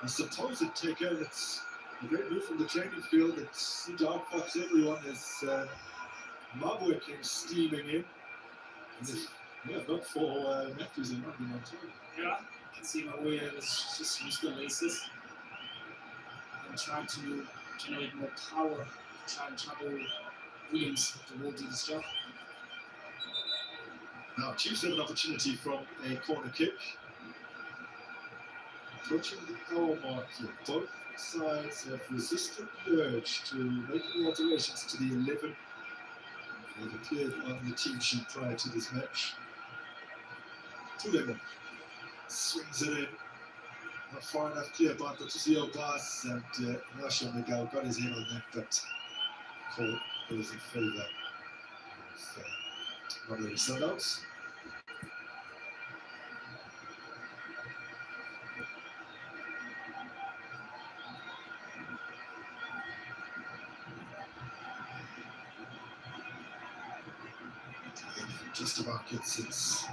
a supposed taker. It's a great move from the training field that seemed to outfox everyone as Mabwe came steaming in. And if, not for Matthews and not been on time. Yeah, you can see Mabwe was just used the laces and trying to generate more power, try and trouble Williams to will do this job. Now, Chiefs have an opportunity from a corner kick. Approaching the hour mark here, both sides have resisted the urge to make any alterations to the 11 that appeared on the team sheet prior to this match. Tulego swings it in. Not far enough clear by the Tuzio pass, and Marshall Miguel got his head on that, but call goes in favour of Mamelodi Sundowns. Just about gets it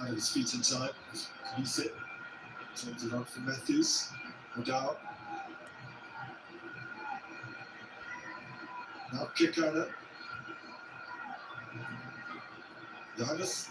out of his feet in time. He's it. Turns it on for Matthews. O'Dowd. Now kick out. Johannes.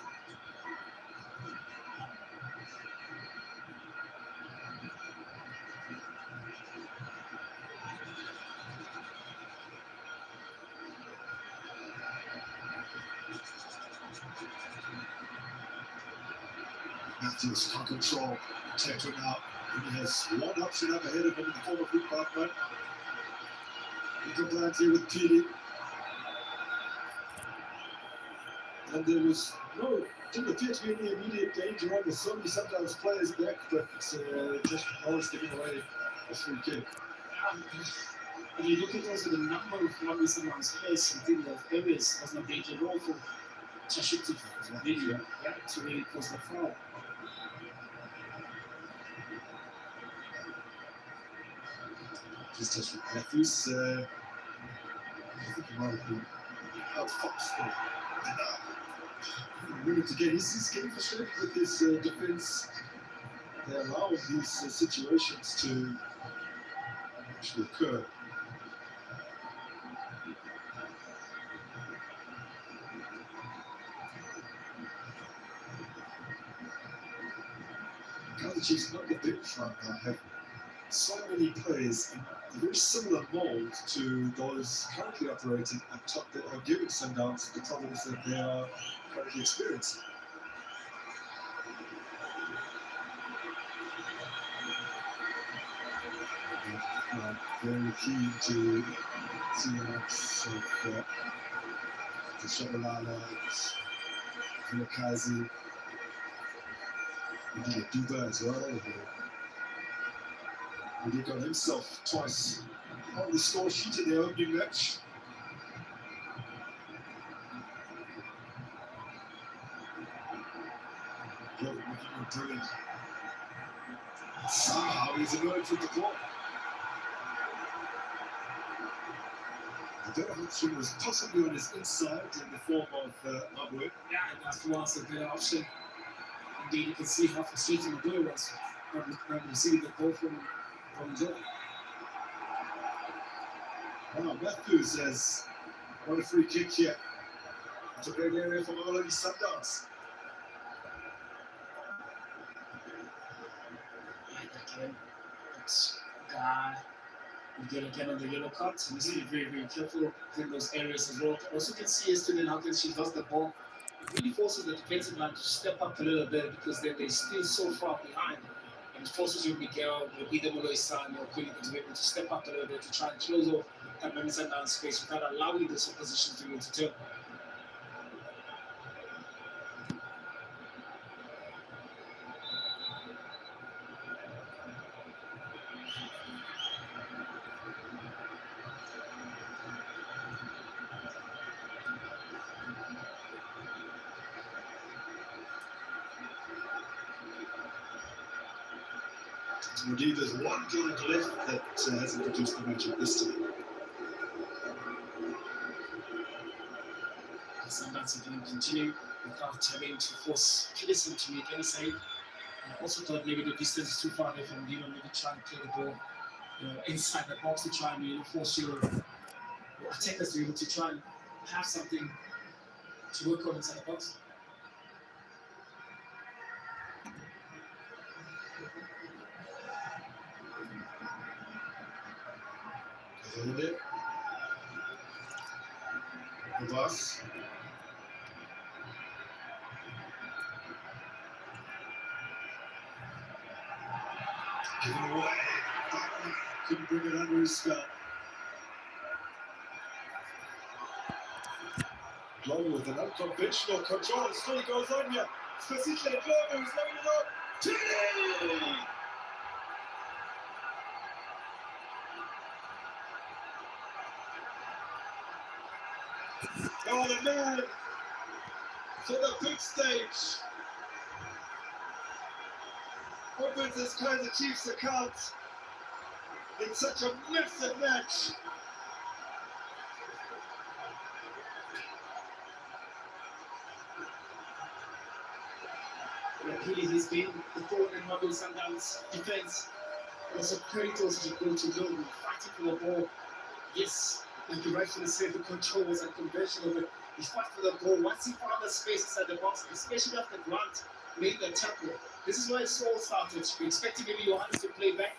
Matthews can control. Tackling out. And he has one option up ahead of him in the form of Luke Parkman. He complies here with Petey. And there was didn't appear to be any immediate danger on the so many sometimes players back, but just always giving away a free kick. When you look at also the number of runners around space within those areas, was not danger at all for Tashik to really cause the foul. Just Matthews, I think he might have been outfoxed there. Minutes again, he's getting frustrated with his defense. They allow these situations to actually occur. The Chiefs, not the big front now, have so many players in a very similar mold to those currently operating up top that are giving Sundowns the problems that they are currently experiencing. Very keen to see the likes of the Shabalala, Vilakazi, we did a Duba as well. He got himself twice on the score sheet in the opening match. Looking brilliant. Somehow he's emerged from the ball. The better option was possibly on his inside in the form of Mabwe. Yeah, and that was a better option. Indeed, you can see how frustrating the goal was when receiving the ball from Joe. Wow, Matthews has won a free kick here. It's a great area for Mamelodi Sundowns. Again, it's again on the yellow card. So we need to be very, very careful in those areas as well. Also, you can see yesterday how she lost the ball. It really forces the defensive line to step up a little bit because they're still so far behind. And it forces you, Miguel, or either Moloisan or Quilly to be able to step up a little bit to try and close off that Mamelodi down space without allowing this opposition to be able to turn. Indeed, there's one client left that hasn't produced the match at this time. Sundowns are going to continue without having to force Pearson to make any save. I also thought maybe the distance is too far away from Dino, maybe try and play the ball inside the box to try and force your attackers to be able to try and have something to work on inside the box. The bus. Given away. Couldn't bring it under his spell. Glover with an unconventional control. And still goes on here. Specifically, Glover who's laying it up. Tilly! Oh, the man for the big stage opens his Kaiser Chiefs account in such a massive match. He's been the thorn in Mamelodi Sundowns defense. Also, Kratos to go to goal, fighting for the ball. Yes, like you rightfully said, the control was unconventional, but he fought for the ball. Once he found the space inside the box, especially after Grant made the tackle, this is where it's all started. We expected maybe Johannes to play back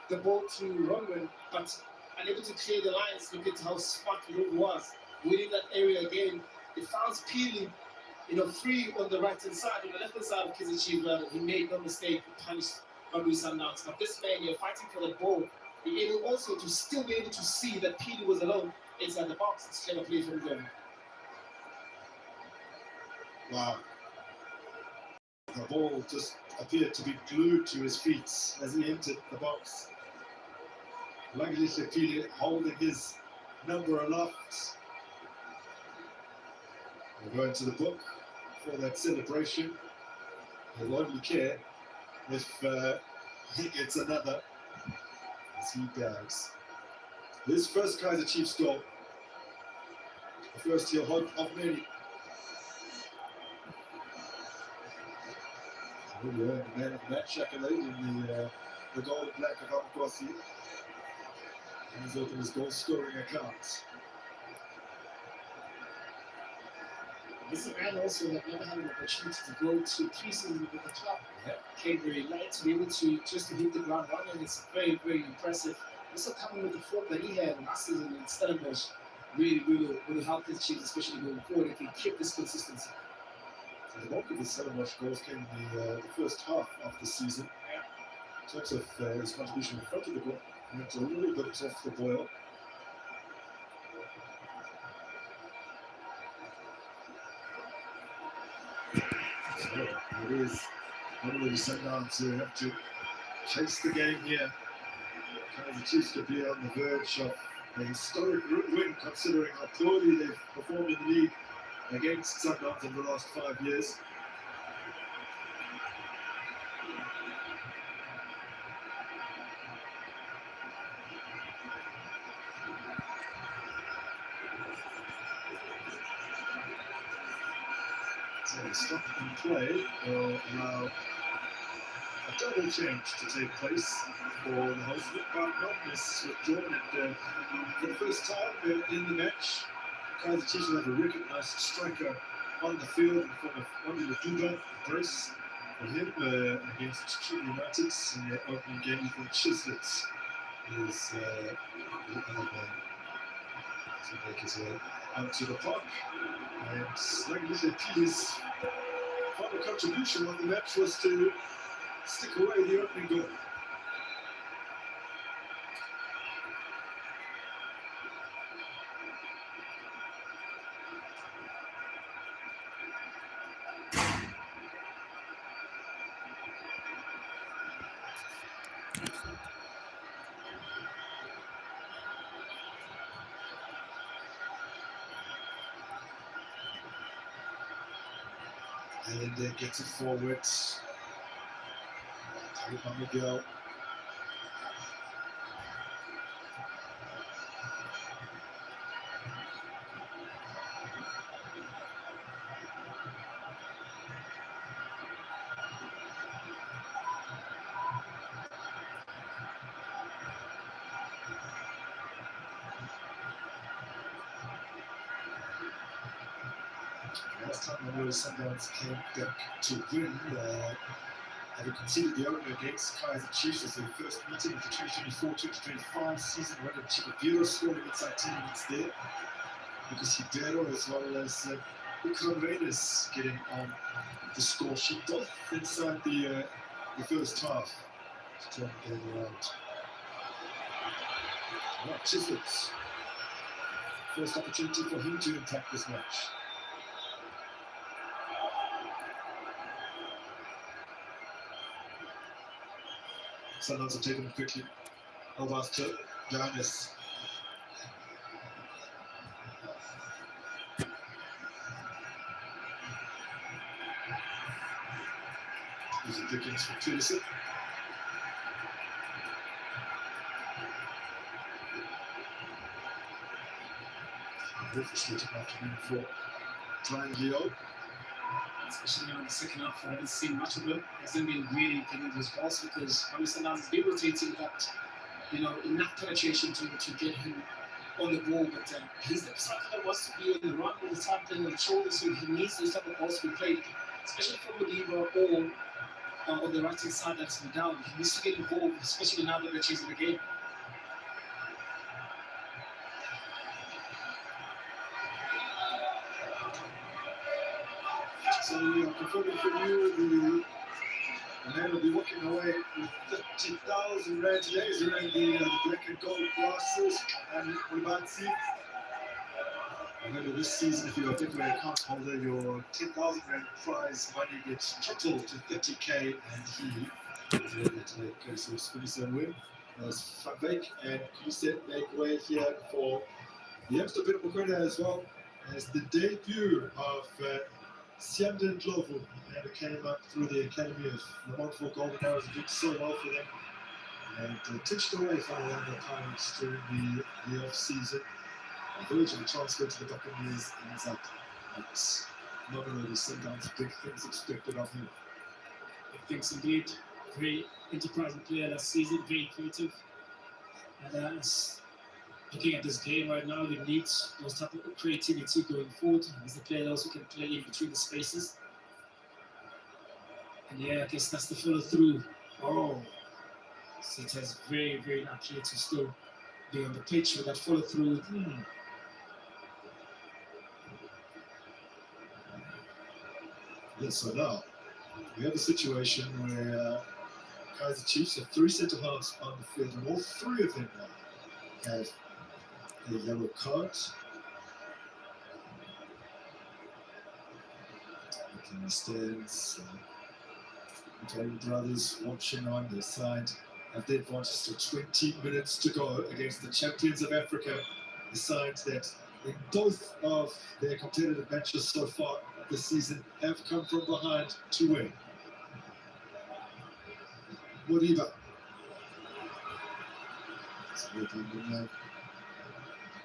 the ball to Ronwen, but unable to clear the lines. Look at how smart Luke was winning that area again. It found Peely, free on the right hand side. On the left hand side of Kaizer Chiefs, he made no mistake, punished Mamelodi Sundowns. But this man, you're fighting for the ball. Be able also to still be able to see that Peely was alone inside the box. It's clever play from them. Wow. The ball just appeared to be glued to his feet as he entered the box. Luckily, Peely holding his number aloft. We'll go into the book for that celebration. He will only care if he gets another, as he does. His first Kaizer Chiefs goal. The first he'll hope of many. He earned the man of the match accolade in the gold and black of Alkwasi. He's opened his goal scoring account. This is a man also that never had an opportunity to go to pre-season with the club. Came very light to be able to just to hit the ground running. It's very, very impressive. Also coming with the form that he had last season in Stellenbosch, really helped his Chiefs, especially going forward if he kept this consistency. So the bulk of his Stellenbosch goals came in the first half of the season. In terms of his contribution in front of the goal, he went a little bit off the boil. So it is Mamelodi Sundowns who have to chase the game here. Kaizer Chiefs could be on the verge of a historic win, considering how poorly they've performed in the league against Sundowns in the last 5 years. So the stop in play will allow a double change to take place for the host. But is withdrawn for the first time in the match. Kaizer Chiefs will have a recognized striker on the field in front of Andy Duba, brace for him against Trinity United in their opening game. Ethan Chislett is the other man to make his way onto the park. And Slanglisha P's final contribution on the match was to stick away the opening goal. And then gets it forward. Miguel Last time Mamelodi Sundowns came back to win, having conceded the opener against Kaiser Chiefs as their first meeting of the 2024-2025 season, when Chibabiro scored inside 10 minutes there. Lucas Hidero as well as Ikram Raiders getting on the score sheet, both inside the first half to turn the game around. Well, Chislett, first opportunity for him to impact this match. Sundowns have taken it quickly. Over to Giannis. Using Dickens for Tillerson. Very frustrating afternoon for Brian Leo. Especially now in the second half, I haven't seen much of him. He hasn't been really getting those balls because obviously now he's been rotating, but enough penetration to get him on the ball. But he's the striker that wants to be on the run all the time, playing on the shoulder, so he needs those type of balls to be played, especially from the lever or on the right hand side that's been down. He needs to get involved, especially now that they're chasing the game. So confirming for you, the man will be walking away with 30,000 rand today. He's wearing the black and gold glasses and Ulibansi. Remember, this season, if you're a Betway account holder, your 10,000 rand prize money gets tripled to 30k, and he is able to make a sort of Spinisa win. As Van Beek and Kulise make way here for the youngster Peter Mukwena as well as the debut of Siamden Ndlovu, and it came up through the academy of Lamont for Golden Arrows, did so well for them, and touched away from the Pirates during the off-season. Verge of a transfer to the Buccaneers ends up at Mamelodi Sundowns. Big things expected of him. Big things indeed. Very enterprising player last season, very creative. And looking at this game right now, he needs those type of creativity going forward. He's the player that also can play in between the spaces. And yeah, I guess that's the follow through. Oh, so it has very, very lucky to still be on the pitch with that follow through. Yes, so now we have a situation where Kaiser Chiefs have three centre halves on the field, and all three of them now have a yellow card. Looking in the stands, Italian brothers watching on their side have the advantage to 20 minutes to go against the champions of Africa, the side that in both of their competitive matches so far this season have come from behind to win. Moriba.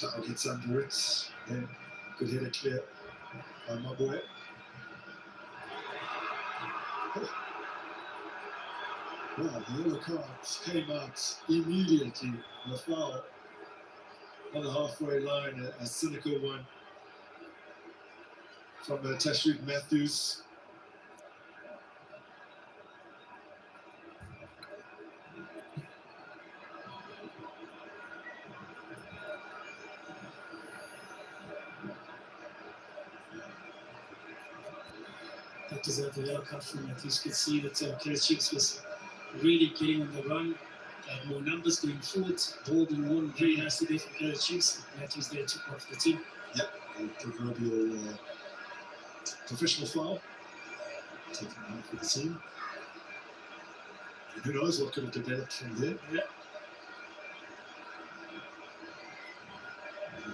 Dow gets under it, then good header clear by my boy. Oh. Wow, the yellow cards came out immediately. The foul on the halfway line, a cynical one from Tashreeq Matthews. That deserved a yellow card from Matthews. You could see that Kaizer Chiefs was really getting on the run. Had more numbers going forward. Ball being won very nicely there for Kaizer Chiefs. Matthews there took off the team. Yep, a proverbial professional foul. Taking out for the team. And who knows what could have developed from there. Yeah.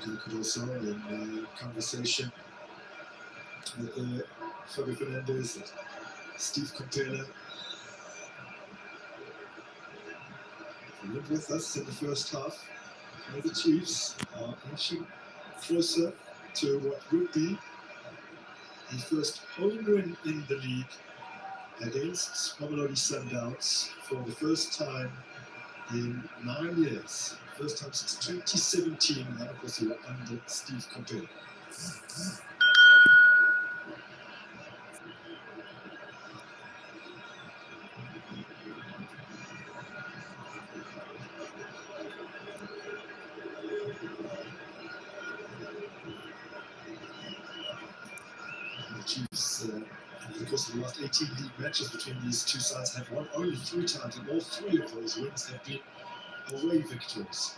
We could also, in conversation with Fabio Fernandez and Steve Contella, lived with us in the first half. The Chiefs are inching closer to what would be the first home win in the league against Mamelodi Sundowns for the first time in 9 years. First time since 2017, and of course they were under Steve Contella. Chiefs, in the course of the last 18 league matches between these two sides, have won only 3 times, and all 3 of those wins have been away victories.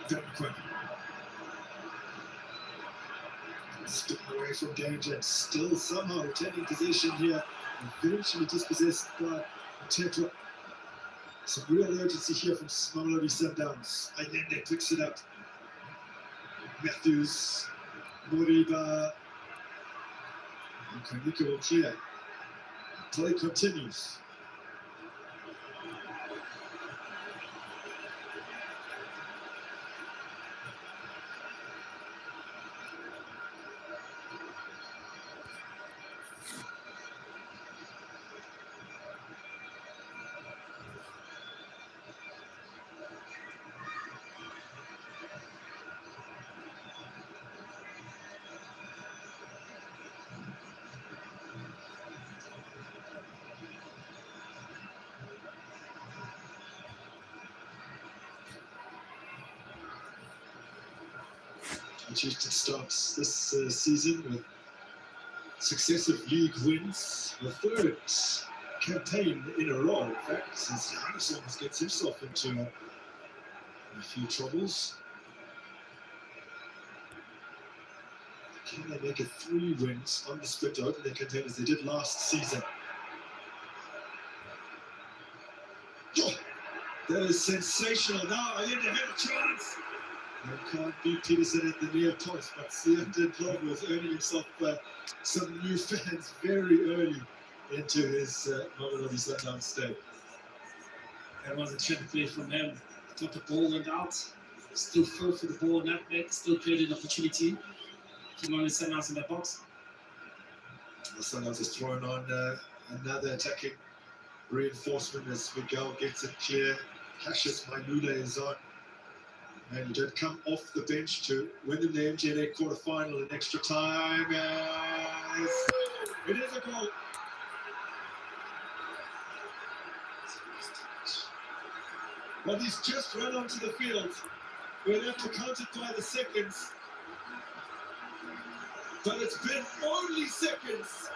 Very quick. Stepping away from danger and still somehow retaining possession here. Eventually dispossessed by Tetra. Some real urgency here from Mamelodi Sundowns. Allende picks it up. Matthews, Moriba, and Kaniko will clear. Play continues. Manchester starts this season with successive league wins, the 3rd campaign in a row, in fact, since Johannes almost gets himself into a few troubles. Can they make it 3 wins on the split opening campaign as they did last season? Oh, that is sensational. Now Allende had a chance. They can't beat Peterson at the near post, but Sian Claude was earning himself some new fans very early into his Mamelodi Sundowns stay. That was a trick play from him. Thought the ball went out, still fought for the ball, nutmeg, still created an opportunity for Mamelodi Sundowns in the box. The Sundowns has thrown on another attacking reinforcement as Miguel gets it clear. Cassius Mailula is on. And he did come off the bench to win in the MTNA quarterfinal in extra time. It is a goal. But he's just run onto the field. We'll have to count it by the seconds. But it's been only seconds.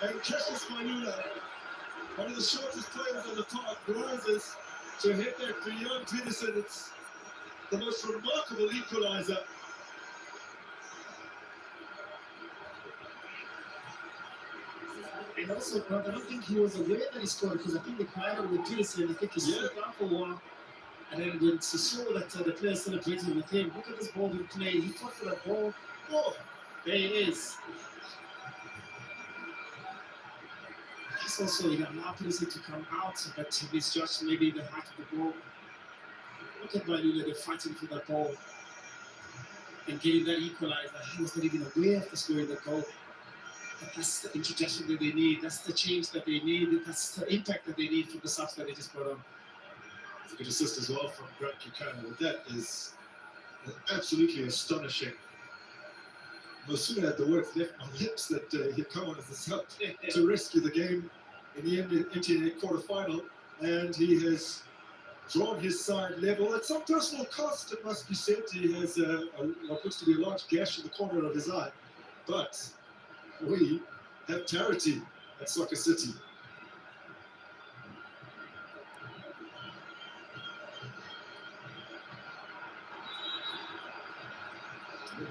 And Cassius Mailula, one of the shortest players on the park, rises to hit that beyond Peterson. It's the most remarkable equaliser. And also, I don't think he was aware that he scored because I think the crowd with Peterson, I think he stood down for a while. And then when he saw that the player celebrated with him, look at this ball being played. He fought for that ball. Oh, there he is. He's also allowed Peterson to come out, but he misjudged maybe the height of the ball. Look at Mailula, they're fighting for that ball and getting that equaliser. He was not even aware of scoring the goal. But that's the introduction that they need. That's the change that they need. That's the impact that they need from the subs that they just brought on. It's a good assist as well from Grant Kikana. That is absolutely astonishing. No sooner had the words left my lips that he'd come on as a sub to rescue the game in the MTNA quarterfinal, and he has drawn his side level at some personal cost, it must be said. He has what looks to be a large gash in the corner of his eye, but we have parity at Soccer City.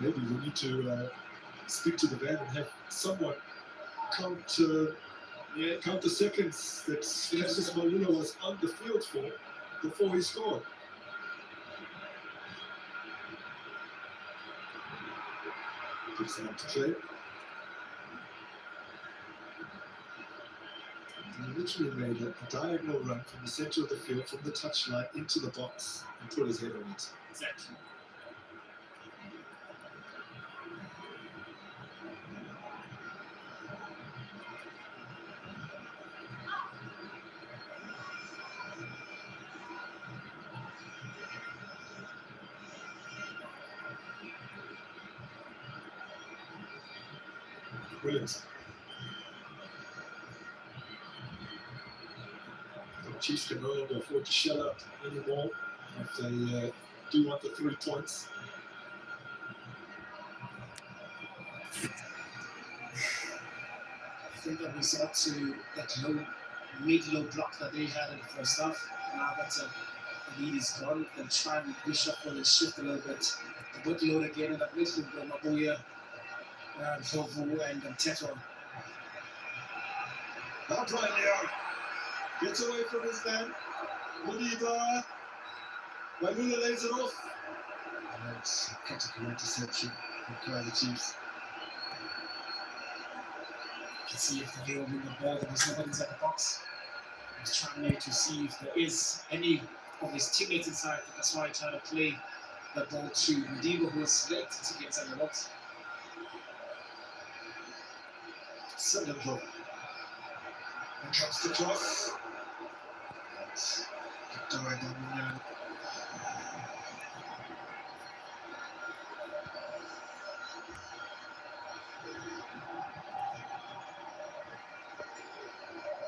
Maybe we need to speak to the van and have someone count the seconds that Cassius Mailula was on the field for before he scored. Gives him to play. He literally made a diagonal run from the center of the field, from the touchline into the box, and put his head on it. Exactly. Brilliant. Chiefs can no longer afford to shut up anymore if they do want the 3 points. I think that was up to that mid-low block that they had in the first half. Now that the lead is gone, they'll try and reshuffle and shift a little bit. The workload again in that midfield, Mabuya, Vovu, and Teto. Now Brian Leon gets away from his man. Modiba. Waimuna lays it off. And that's a critical interception from Kaiser Chiefs. You can see if they will win the ball, there's nobody inside the box. He's trying to see if there is any of his teammates inside. That's why I try to play the ball to Ndigo, who was late to get inside the box. Sundowns. And comes the cross.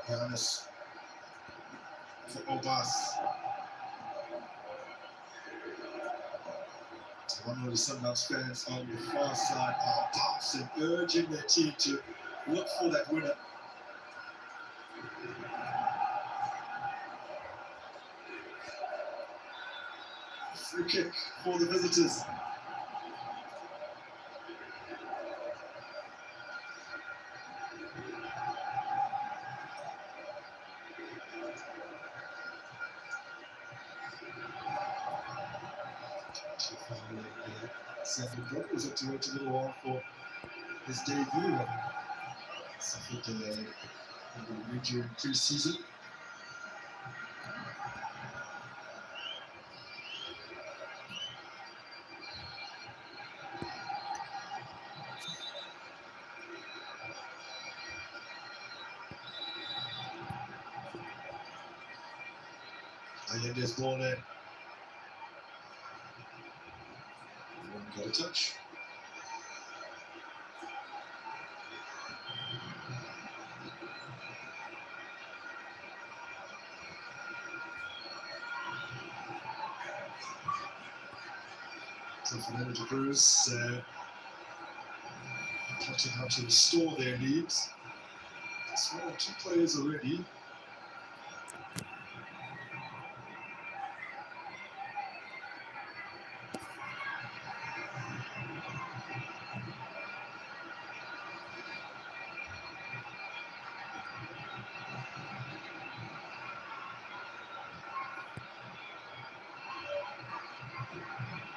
Giannis for Obas. One of the Sundowns fans on the far side are bouncing, urging their team to look for that winner. Free kick for the visitors. Sammy Brook was up to wait a little while for his debut. Suffered an injury in pre-season. And then there's ball there. Got a touch. So Fernando de Cruz plotting how to restore their leads. It's one or 2 players already.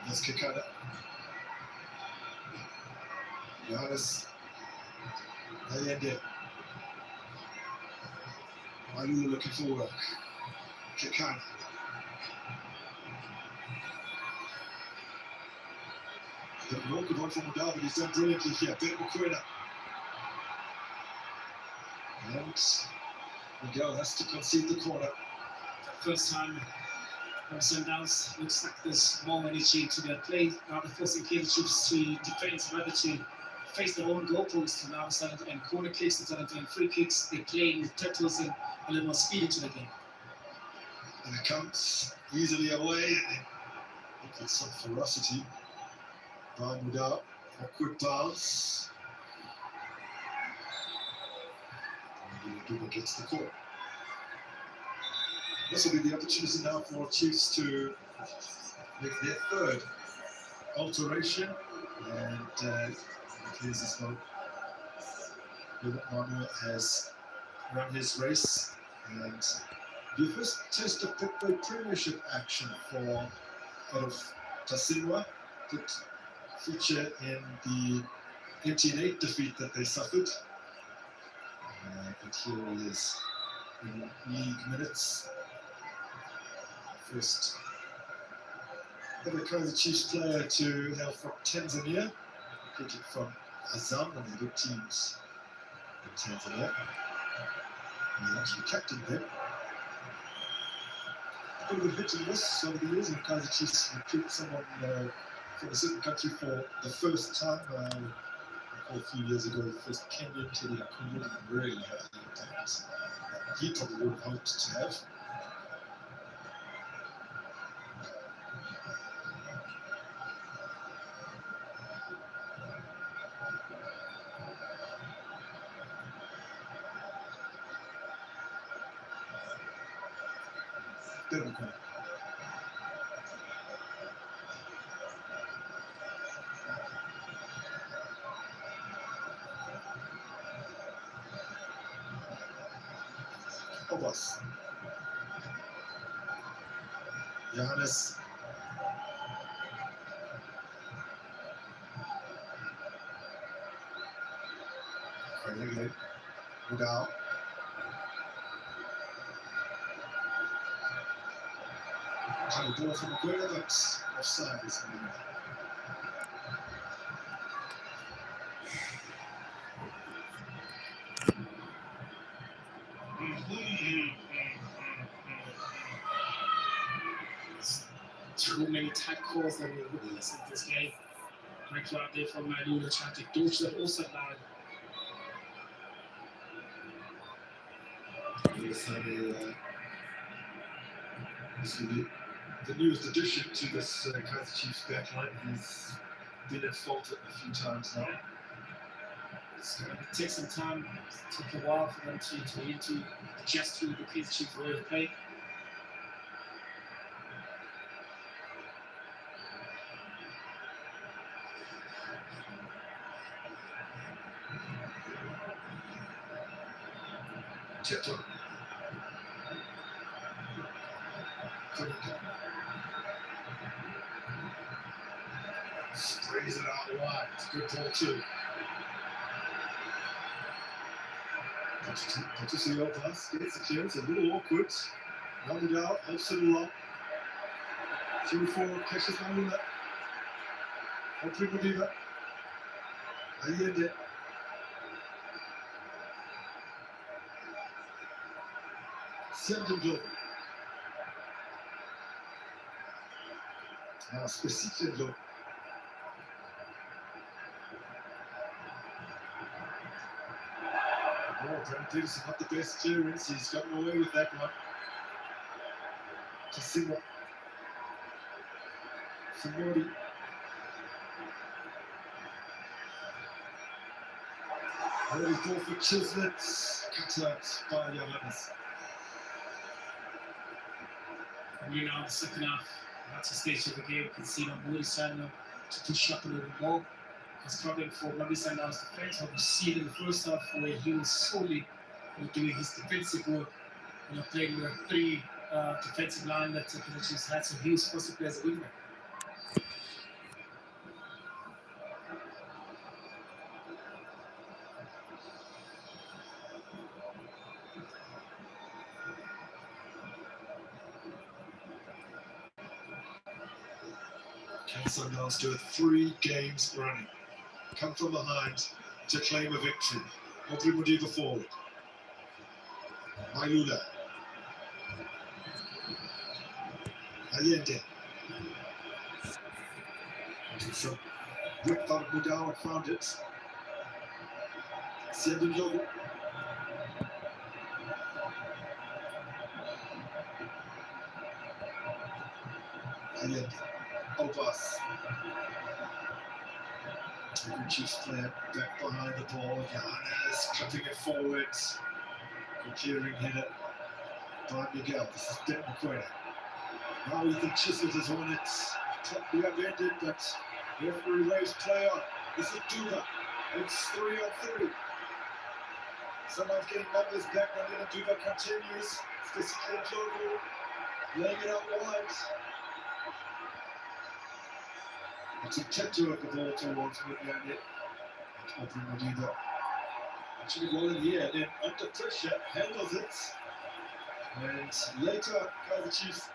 Let's kick out it. Giannis. They end it. Ayula looking for work. Kick out. The real good one from Mudavi, he's done brilliantly here. Ben Mukwena. And Miguel has to concede the corner. First time Sundowns looks like there's more energy to their play. Now they're forcing Kaiser Chiefs to defense rather to face their own goalposts. Now starting and corner kicks, they're starting doing free kicks. They're playing with turtles and a little more speed into the game. And it comes easily away. And it's some ferocity. Brian Mudau, a quick bounce. And Duba gets the call. This will be the opportunity now for Chiefs to make their 3rd alteration. And here's as well. Manu has run his race. And the first test of Pickford Premiership action for out of Tasinwa did feature in the 18-8 defeat that they suffered. And here he is in league minutes. First ever Kaiser Chiefs player to hail from Tanzania, recruited from Azam, one of the good teams in Tanzania. He actually captained them. A bit of a hit and miss over the years when Kaiser Chiefs recruit someone from a certain country for the first time. A few years ago, the first Kenyan Teddy Akumu really had an impact. He probably would have hoped to have. Democrat. Obas. Johannes. Again. Without. Kind of ball from Aguero, that's offside, isn't it? Too many tight calls that we're witnessing this game. Great job there from Mamelodi trying to dodge that offside line. The newest addition to this Kaiser Chiefs backline. He's been at fault a few times now. It's going to take some time. It took a while for them to adjust to the Kaiser Chiefs way of play. Cheto. Sprays it out wide. It's a good ball too. Touch to see your pass. Gets the clearance. A little awkward. Rounded out. Helps it along. 2-4. Catches Malula. Open Modiva. Allende. Sendung. Specific. Brent Peterson not the best clearance. He's gotten away with that one. To Simba. Somebody. Early ball for Chislett. Cut out by Johannes. We're now in the second half. That's the stage of the game. You can see Mamelodi starting to push up a little more. It's problem for Mamelodi Sundowns defense. What we see in the first half where he was solely doing his defensive work, playing with three defensive line that just had, so he was supposed to play as a wingback. Sundowns do it 3 games running. Come from behind to claim a victory. Audrey Modiva forward. Mailula. Allende. So, ripped out of Mudau, found it. Sendung. Allende. Obas. Every Chiefs player back behind the ball. Johannes cutting it forward. Good clearing header by Miguel. This is Ben McQuaid. Now Ethan Chislett has won it. We have ended, but the referee raised play on. This is Duba. It's 3-on-3. Someone's getting numbers back. Now Duba continues. This is Logo laying it out wide. It's a attempt to work the ball towards Mugani. Open Modiva. Actually well in the air, then under pressure, handles it. And later, Kaiser Chiefs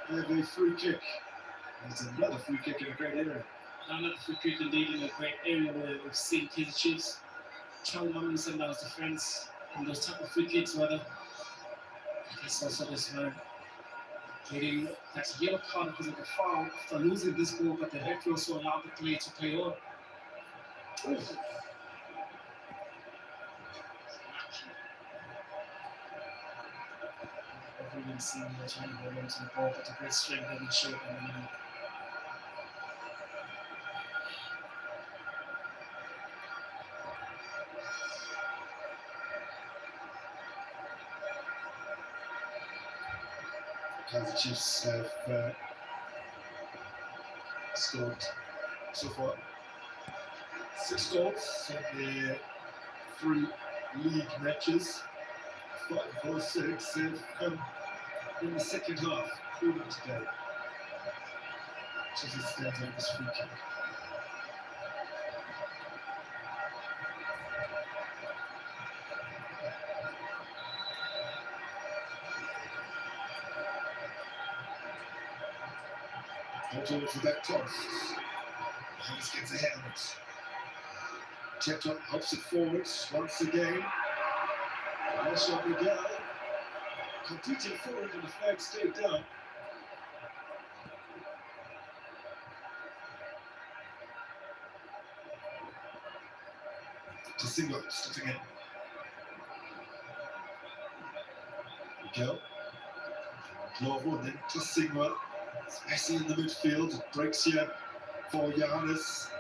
have a free kick. And it's another free kick in a great area. Another free kick indeed in a great area where we've seen Kaiser Chiefs trouble Mamelodi Sundowns defense and those type of free kicks, rather. I guess also this man getting that yellow card because of the foul after losing this ball, but the referee also allowed the player to play on. Oof. I've really seen the trying to hold on to the ball, but the great strength doesn't show in the middle. The Chiefs have scored so far 6 goals in their 3 league matches. 5 or 6 have come in the second half, including today. Chiefs stands on this free kick. Total for that toss. Hayes gets ahead of it. Checked helps it forward once again. Marshall Miguel competing forward and the flag stayed down. To Singo stepping in. Miguel. Glovo and then to Singo. It's messy in the midfield. It breaks here for Giannis.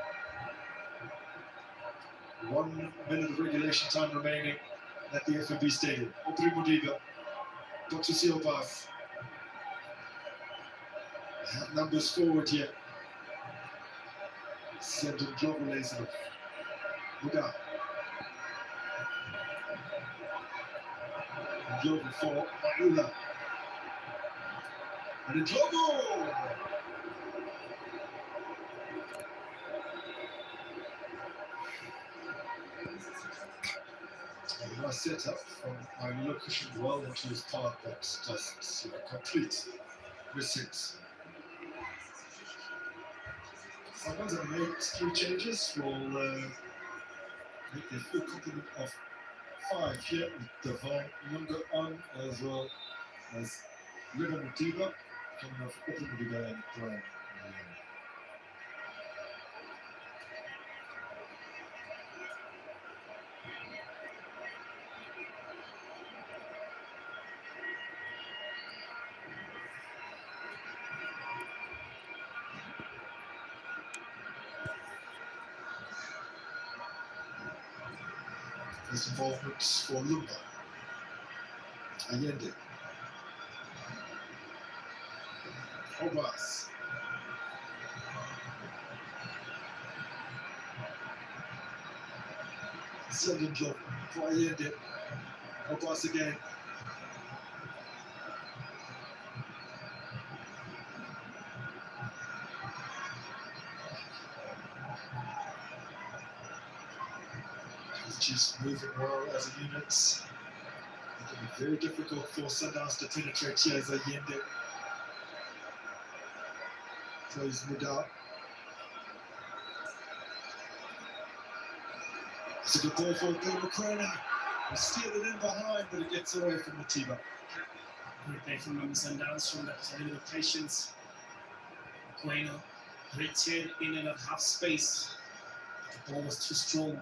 1 minute of regulation time remaining at the FNB Stadium. Opri Modiga. Dr. Silvas. Have numbers forward here. Sending Glovo lays it off. Muda. Glovo for Mayula. And a Glovo! And nice setup from Mayula pushing well into his path, but doesn't complete misses. Someone's have made 3 changes. Will make their full complement of 5 here with Divine Younger on, as well as Liver Mutiba, coming off Open Mutiba and Brian. His involvement for Lumba. Allende. Obas. Sending job for Allende. Obas again. Chiefs moving well as a unit. It will be very difficult for Sundowns to penetrate here as Allende plays Muda. It's a good ball for Democrana. He steered it in behind, but it gets away from Matiba. Good play from Sundowns from that little patience. Bueno returned in and at half space. The ball was too strong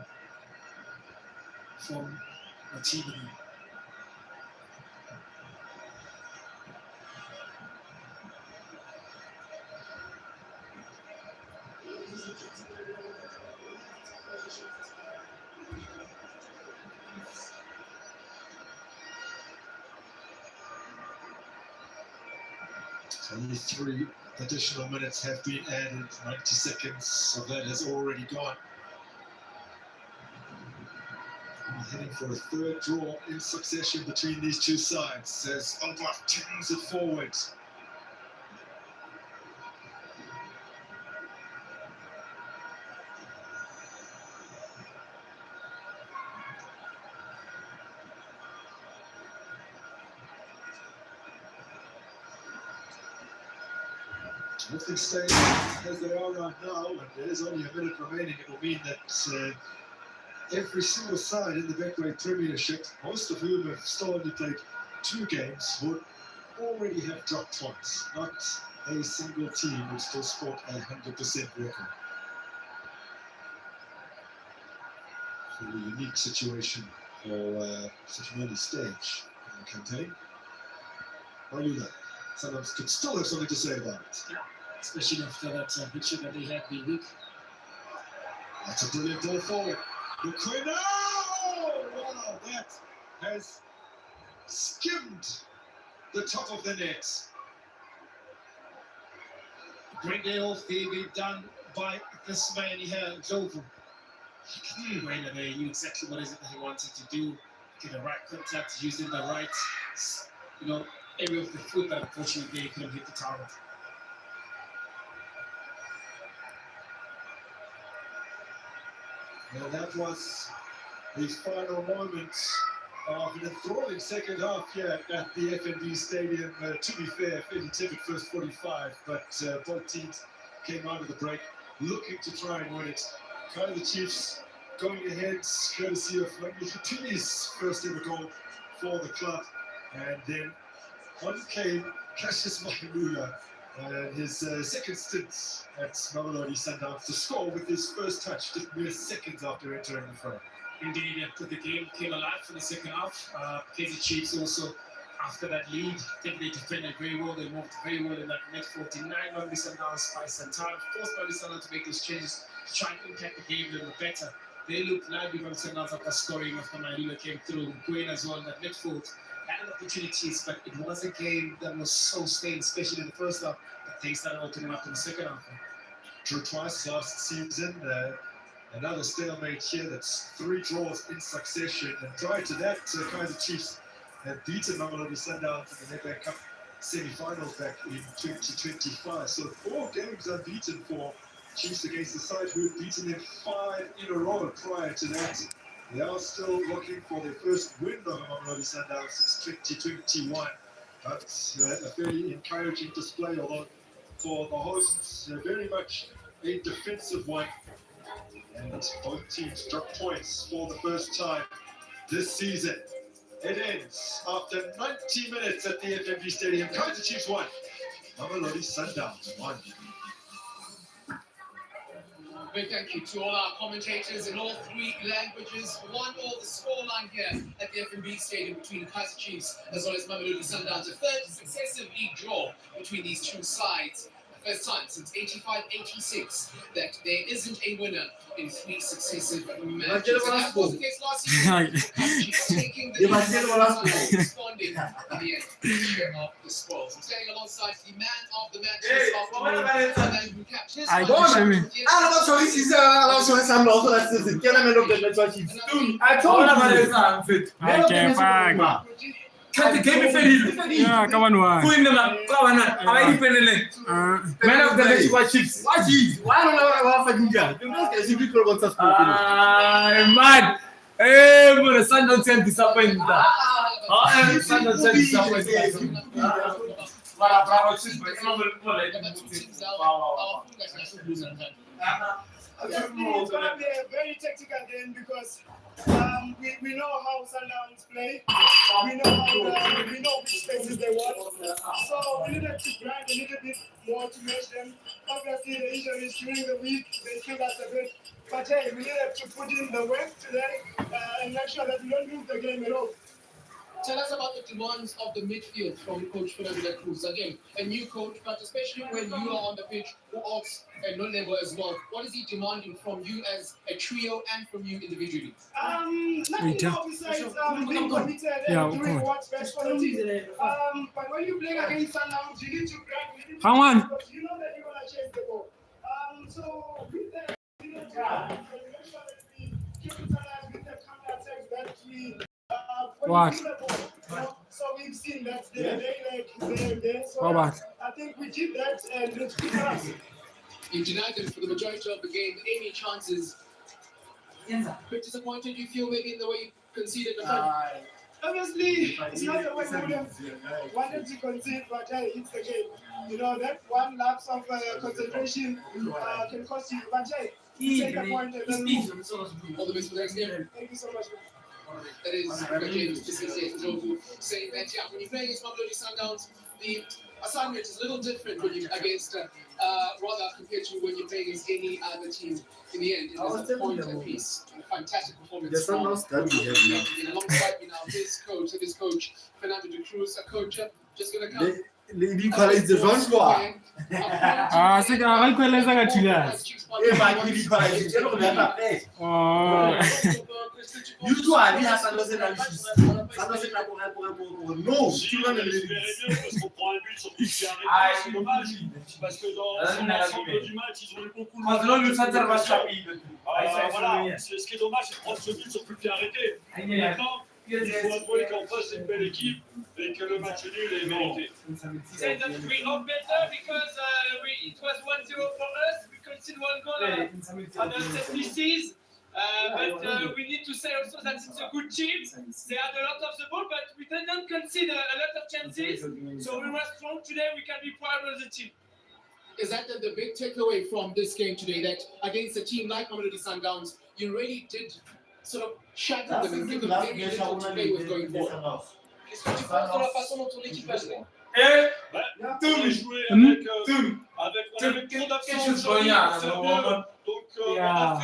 from Matiba. Only 3 additional minutes have been added. 90 seconds of that has already gone. We're heading for a 3rd draw in succession between these 2 sides as Albach turns it forward. If they stay as they are right now, and there's only a minute remaining, it will mean that every single side in the Betway Premiership, most of whom have still only played 2 games, would already have dropped points. Not a single team would still sport a 100% record. So a unique situation for such an early stage in the campaign. Mayula, sometimes could still have something to say about it. Yeah, especially after that picture that they had midweek. That's a brilliant ball forward. Bukwena! Wow, that has skimmed the top of the net. Great layoff being done by this man here, Jovo. Right away, he knew exactly what is it that he wanted to do. Get the right contact, using the right, area of the foot that unfortunately he couldn't hit the target. And that was his final moments of an enthralling second half here at the FNB Stadium. To be fair, fairly tepid first 45, but both teams came out of the break looking to try and win it. Kind of the Chiefs going ahead, courtesy of Hitumi's first ever goal for the club. And then on came Cassius Mamelodi, his second stint at Mamelodi Sundowns to score with his first touch just mere seconds after entering the frame. Indeed, the game came alive for the second half. The Chiefs also, after that lead, I think they defended very well. They moved very well in that net 49. Mamelodi Sundowns by some time, forced Mamelodi Sundowns to make those changes to try and impact the game a little better. They looked like Mamelodi Sundowns after scoring after Mamelodi came through. Gwen as well in that midfield had opportunities, but it was a game that was so stained, especially in the first half, that things started opening up in the second half. Drew twice last season. Another stalemate here. That's 3 draws in succession. And prior to that, Kaizer Chiefs had beaten Mamelodi Sundowns in the Nedbank Cup semi-finals back in 2025. So 4 games unbeaten for Chiefs against the side who had beaten them 5 in a row prior to that. They are still looking for their first win over Mamelodi Sundowns since 2021. But a very encouraging display, although for the hosts, very much a defensive one. And both teams drop points for the first time this season. It ends after 90 minutes at the FNB Stadium. Kaizer Chiefs 1, Mamelodi Sundowns 1. Big thank you to all our commentators in all 3 languages. 1-1 the scoreline here at the FNB Stadium between Kaizer Chiefs as well as Mamelodi Sundowns. A third successive league draw between these two sides. First time since 85-86 that there isn't a winner in 3 successive matches. And that was the case last season. Chiefs taking the lead, responding in the end, share of the spoils. I'm standing alongside the man of the match this afternoon, and then who capped his Okay, fine. Cut the game if Yeah, come on, one. Who in the man? Man of the match was Chiefs. What is? Why don't I have a ginger? You know, there's a big problem. Man. Hey, but the sun don't send disappointment. The sun don't send disappointment. But I brought Chiefs, but it's not It's going to be a very tactical game because we know how Sundowns play. We know which spaces they want. So we needed to grind a little bit more to match them. Obviously, the injuries during the week, they killed us a bit. But hey, we needed to put in the work today and make sure that we don't lose the game at all. Tell us about the demands of the midfield from Coach Fernando Cruz. Again, a new coach, but especially when you are on the pitch, who also at no level as well. What is he demanding from you as a trio and from you individually? Nothing more besides being committed and doing what's best for the team. But when you play against Sundowns, you need to grind. Come on. Because you know that you're going to chase the ball. So with that, we need to make sure that we keep Sundowns with the counter-attacks that we What? So we've seen that they there. So I think we did that and it's good for us. You denied them for the majority of the game. Any chances? A bit disappointed you feel maybe in the way you conceded the front? Obviously, it's not the way we would have wanted to concede, but hey, it's the game. You know, that one lapse of concentration can cost you. But hey, take a point and then move. All the best for the next game. Thank you so much. That is saying that, when you play against Mamelodi Sundowns, the assignment is a little different when you against, rather compared to when you play against any other team. In the end, it is a point and piece. A fantastic performance. And alongside me now, this coach, Fernando de Cruz, a coach, just going to come. Il dit quoi, les gens jouent. Ah, se ka ga ikhweletsa ka Julius. Eh, but we require it. You know, we are playing. Oh. Usually, has Santos and Alice. Santos and Alice. No, tu vas le Parce qu'on prend un but sur coup de pied arrêté, Ah, c'est dommage. Parce que dans l'ensemble du match, ils ont eu beaucoup de voilà, ce qui est dommage, c'est de prendre ce but sur coup de pied arrêté. Maintenant, il faut avouer qu'en face, c'est une belle équipe et que le match nul est mérité. Say that we hope better because it was 1-0 for us. We conceded one goal on the set pieces. But we need to say also that it's a good team. They had a lot of the ball, but we didn't concede a lot of chances. So we were strong today. We can be proud of the team. Is that the big takeaway from this game today? That against a team like Mamelodi Sundowns, you really did sort of shatter them and give them very little to play with going forward. Qu'est-ce que tu penses de la façon dont ton équipe a joué? On a joué avec trop d'absence. Donc on a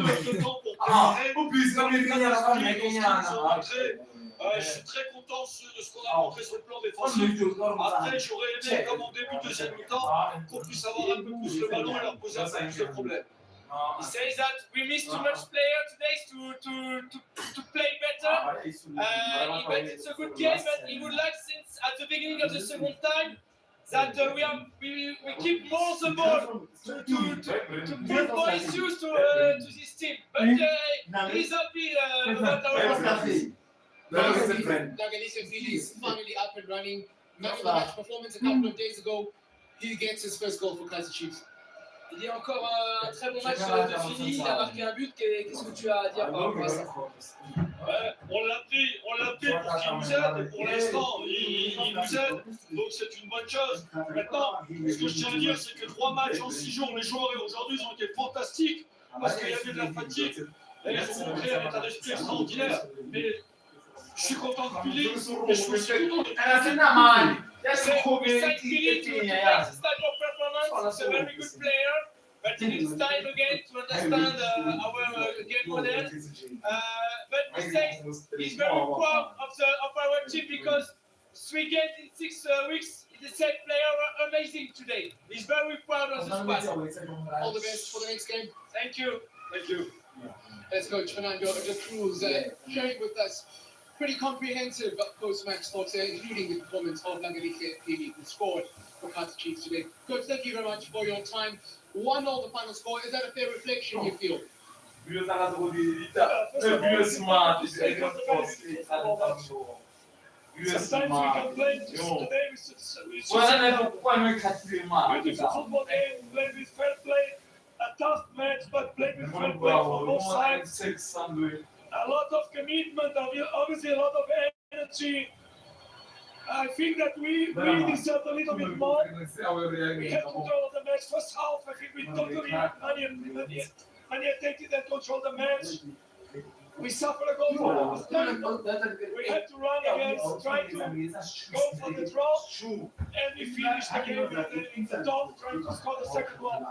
fait peu de temps pour préparer. Je suis très content de ce qu'on a montré sur le plan défensif. Après, j'aurais aimé, comme en début de deuxième mi-temps, qu'on puisse avoir un peu plus le ballon et leur poser un peu plus de problèmes. He says that we missed too much player today to play better. But it's a good game, but he would like since at the beginning of the second time that we keep more the ball to put more issues to this team. But he's happy about our performance. Dagalisha is finally up and running. Man of the match performance a couple of days ago. He gets his first goal for Kaiser Chiefs. Il y a encore un très bon match de fini, il a marqué un but. Qu'est-ce que tu as à dire par rapport à ça? On l'a pris pour qu'il nous aide. Pour l'instant, il nous aide, donc c'est une bonne chose. Maintenant, ce que je tiens à dire, c'est que 3 matchs en 6 jours, les joueurs aujourd'hui ils ont été fantastiques parce qu'il y avait de la fatigue. Et ils ont montré un état d'esprit extraordinaire. Mais je suis content de Philippe et je suis aussi content de He's a very good player, but he needs time again to understand our game model. But he says he's very proud of our team because 3 games in 6 weeks, the same player were amazing today. He's very proud of the squad. All the best for the next game. Thank you. Thank you. As Coach Fernando just Cruz sharing with us pretty comprehensive post-match thoughts, including the performance of Dagalisha who scored for Kaiser Chiefs today. Coach, thank you very much for your time. 1-0 the final score. Is that a fair reflection, you feel? Sometimes we complain today we beautiful football game, played with fair play, a tough match, but played with fair play for both sides. A lot of commitment, obviously a lot of energy. I think that we deserve a little bit more. We had control of the match. First half, I think we totally manipulated and controlled the match. We suffered a goal for the first time. We had to run against, trying to go for the draw, and we finished the game in the top, trying to score the second one.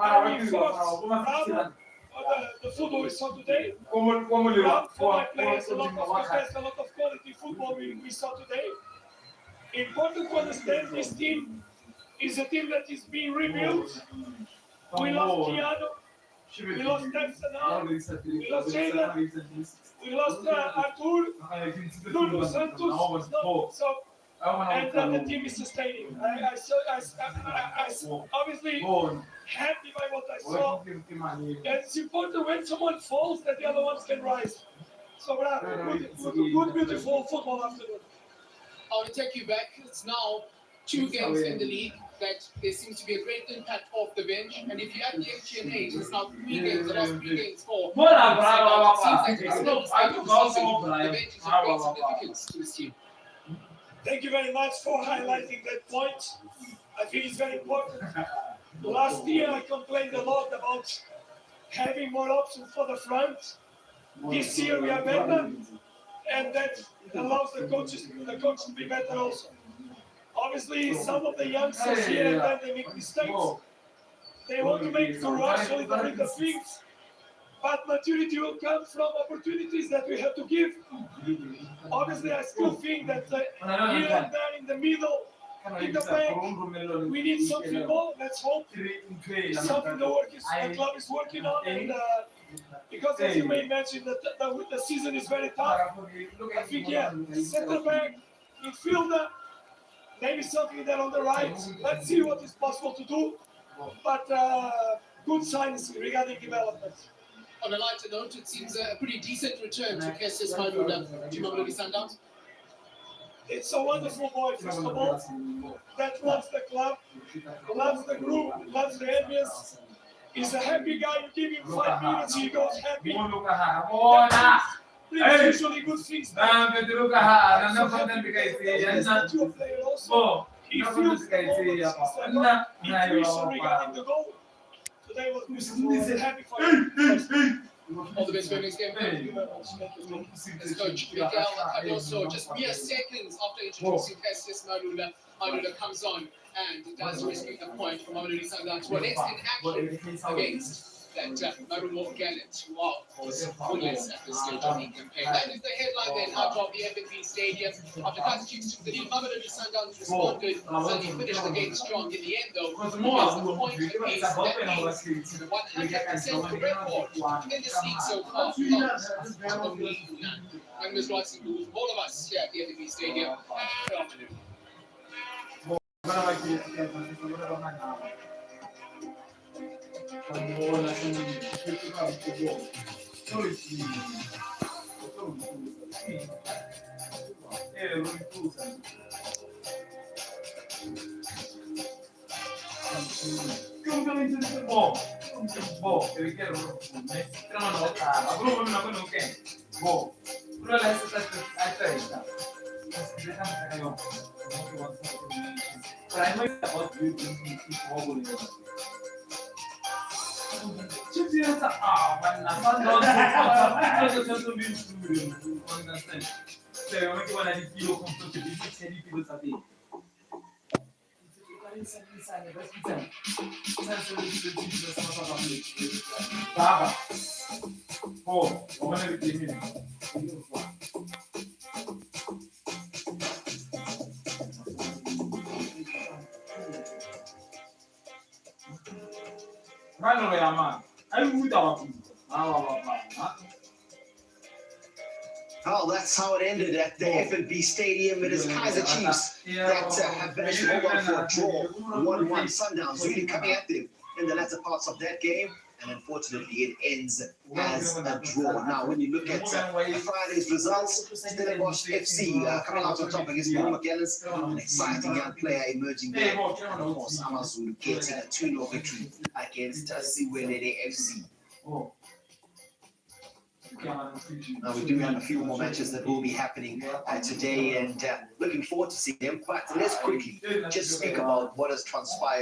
And we forced rather the football we saw today. For my players, a lot of quality football we saw today. Important to understand this team is a team that is being rebuilt. We lost Keanu, we lost Texana, we lost Jayden, we lost Artur, Nuno Santos. And the team is sustaining. I obviously happy by what I saw. And it's important when someone falls that the other ones can rise. So good, beautiful football afternoon. I want to take you back. It's now 2 games in the league that there seems to be a great impact off the bench. And if you add the FGNH, it's now 3 games, the last 3 games for. It seems like the bench is of great significance to this team. Thank you very much for highlighting that point. I think it's very important. Last year I complained a lot about having more options for the front. This year we are better, and that allows the coach to be better also. Obviously, some of the youngsters here and then they make mistakes. They want to make to rush a little bit of things, but maturity will come from opportunities that we have to give. Obviously, I still think that here and there in the middle, in the bank. We need something more. Let's hope it's something the club is working on. And because as you may mention, the season is very tough. I think, center back, midfielder, maybe something there on the right. Let's see what is possible to do. But good signs regarding development. On a lighter note, it seems a pretty decent return to Cassius Malula to Mamelodi Sundowns. It's a wonderful boy, first of all, that loves the club, loves the group, loves the ambience. He's a happy guy. You give him 5 minutes, he goes happy. Brings usually good things. He feels the intuition regarding the goal. Today was happy for him. All the best for next game. Thank you very much. As Coach Miguel Cardoso, just mere seconds after introducing Cassius Malula, Malula comes on and does rescue the point from Mamelodi Sundowns. Well, next in action against that Marumo Gallant, who are, of course, winners at this stage of the campaign. That is the headline then out of the FNB Stadium. After Kaiser Chiefs took the lead, Mamelodi Sundowns responded. Suddenly finished the game strong in the end, though. Because the point apiece, that means 100% record in this league so far. I'm Ms. Watson, with all of us here at the FNB Stadium. Good afternoon. Oh, that's how it ended at the FNB Stadium. It is Kaiser Chiefs that have managed to hold on for a draw. 1-1 Sundowns really coming at them in the latter parts of that game. And unfortunately, it ends as a draw. Now, when you look at Friday's results, Stellenbosch FC coming out on top against Marumo Gallant, an exciting young player emerging there. And of course, Amazulu getting a 2-0 victory against Siwelele FC. Now, we do have a few more matches that will be happening today, and looking forward to seeing them. But let's quickly just speak about what has transpired.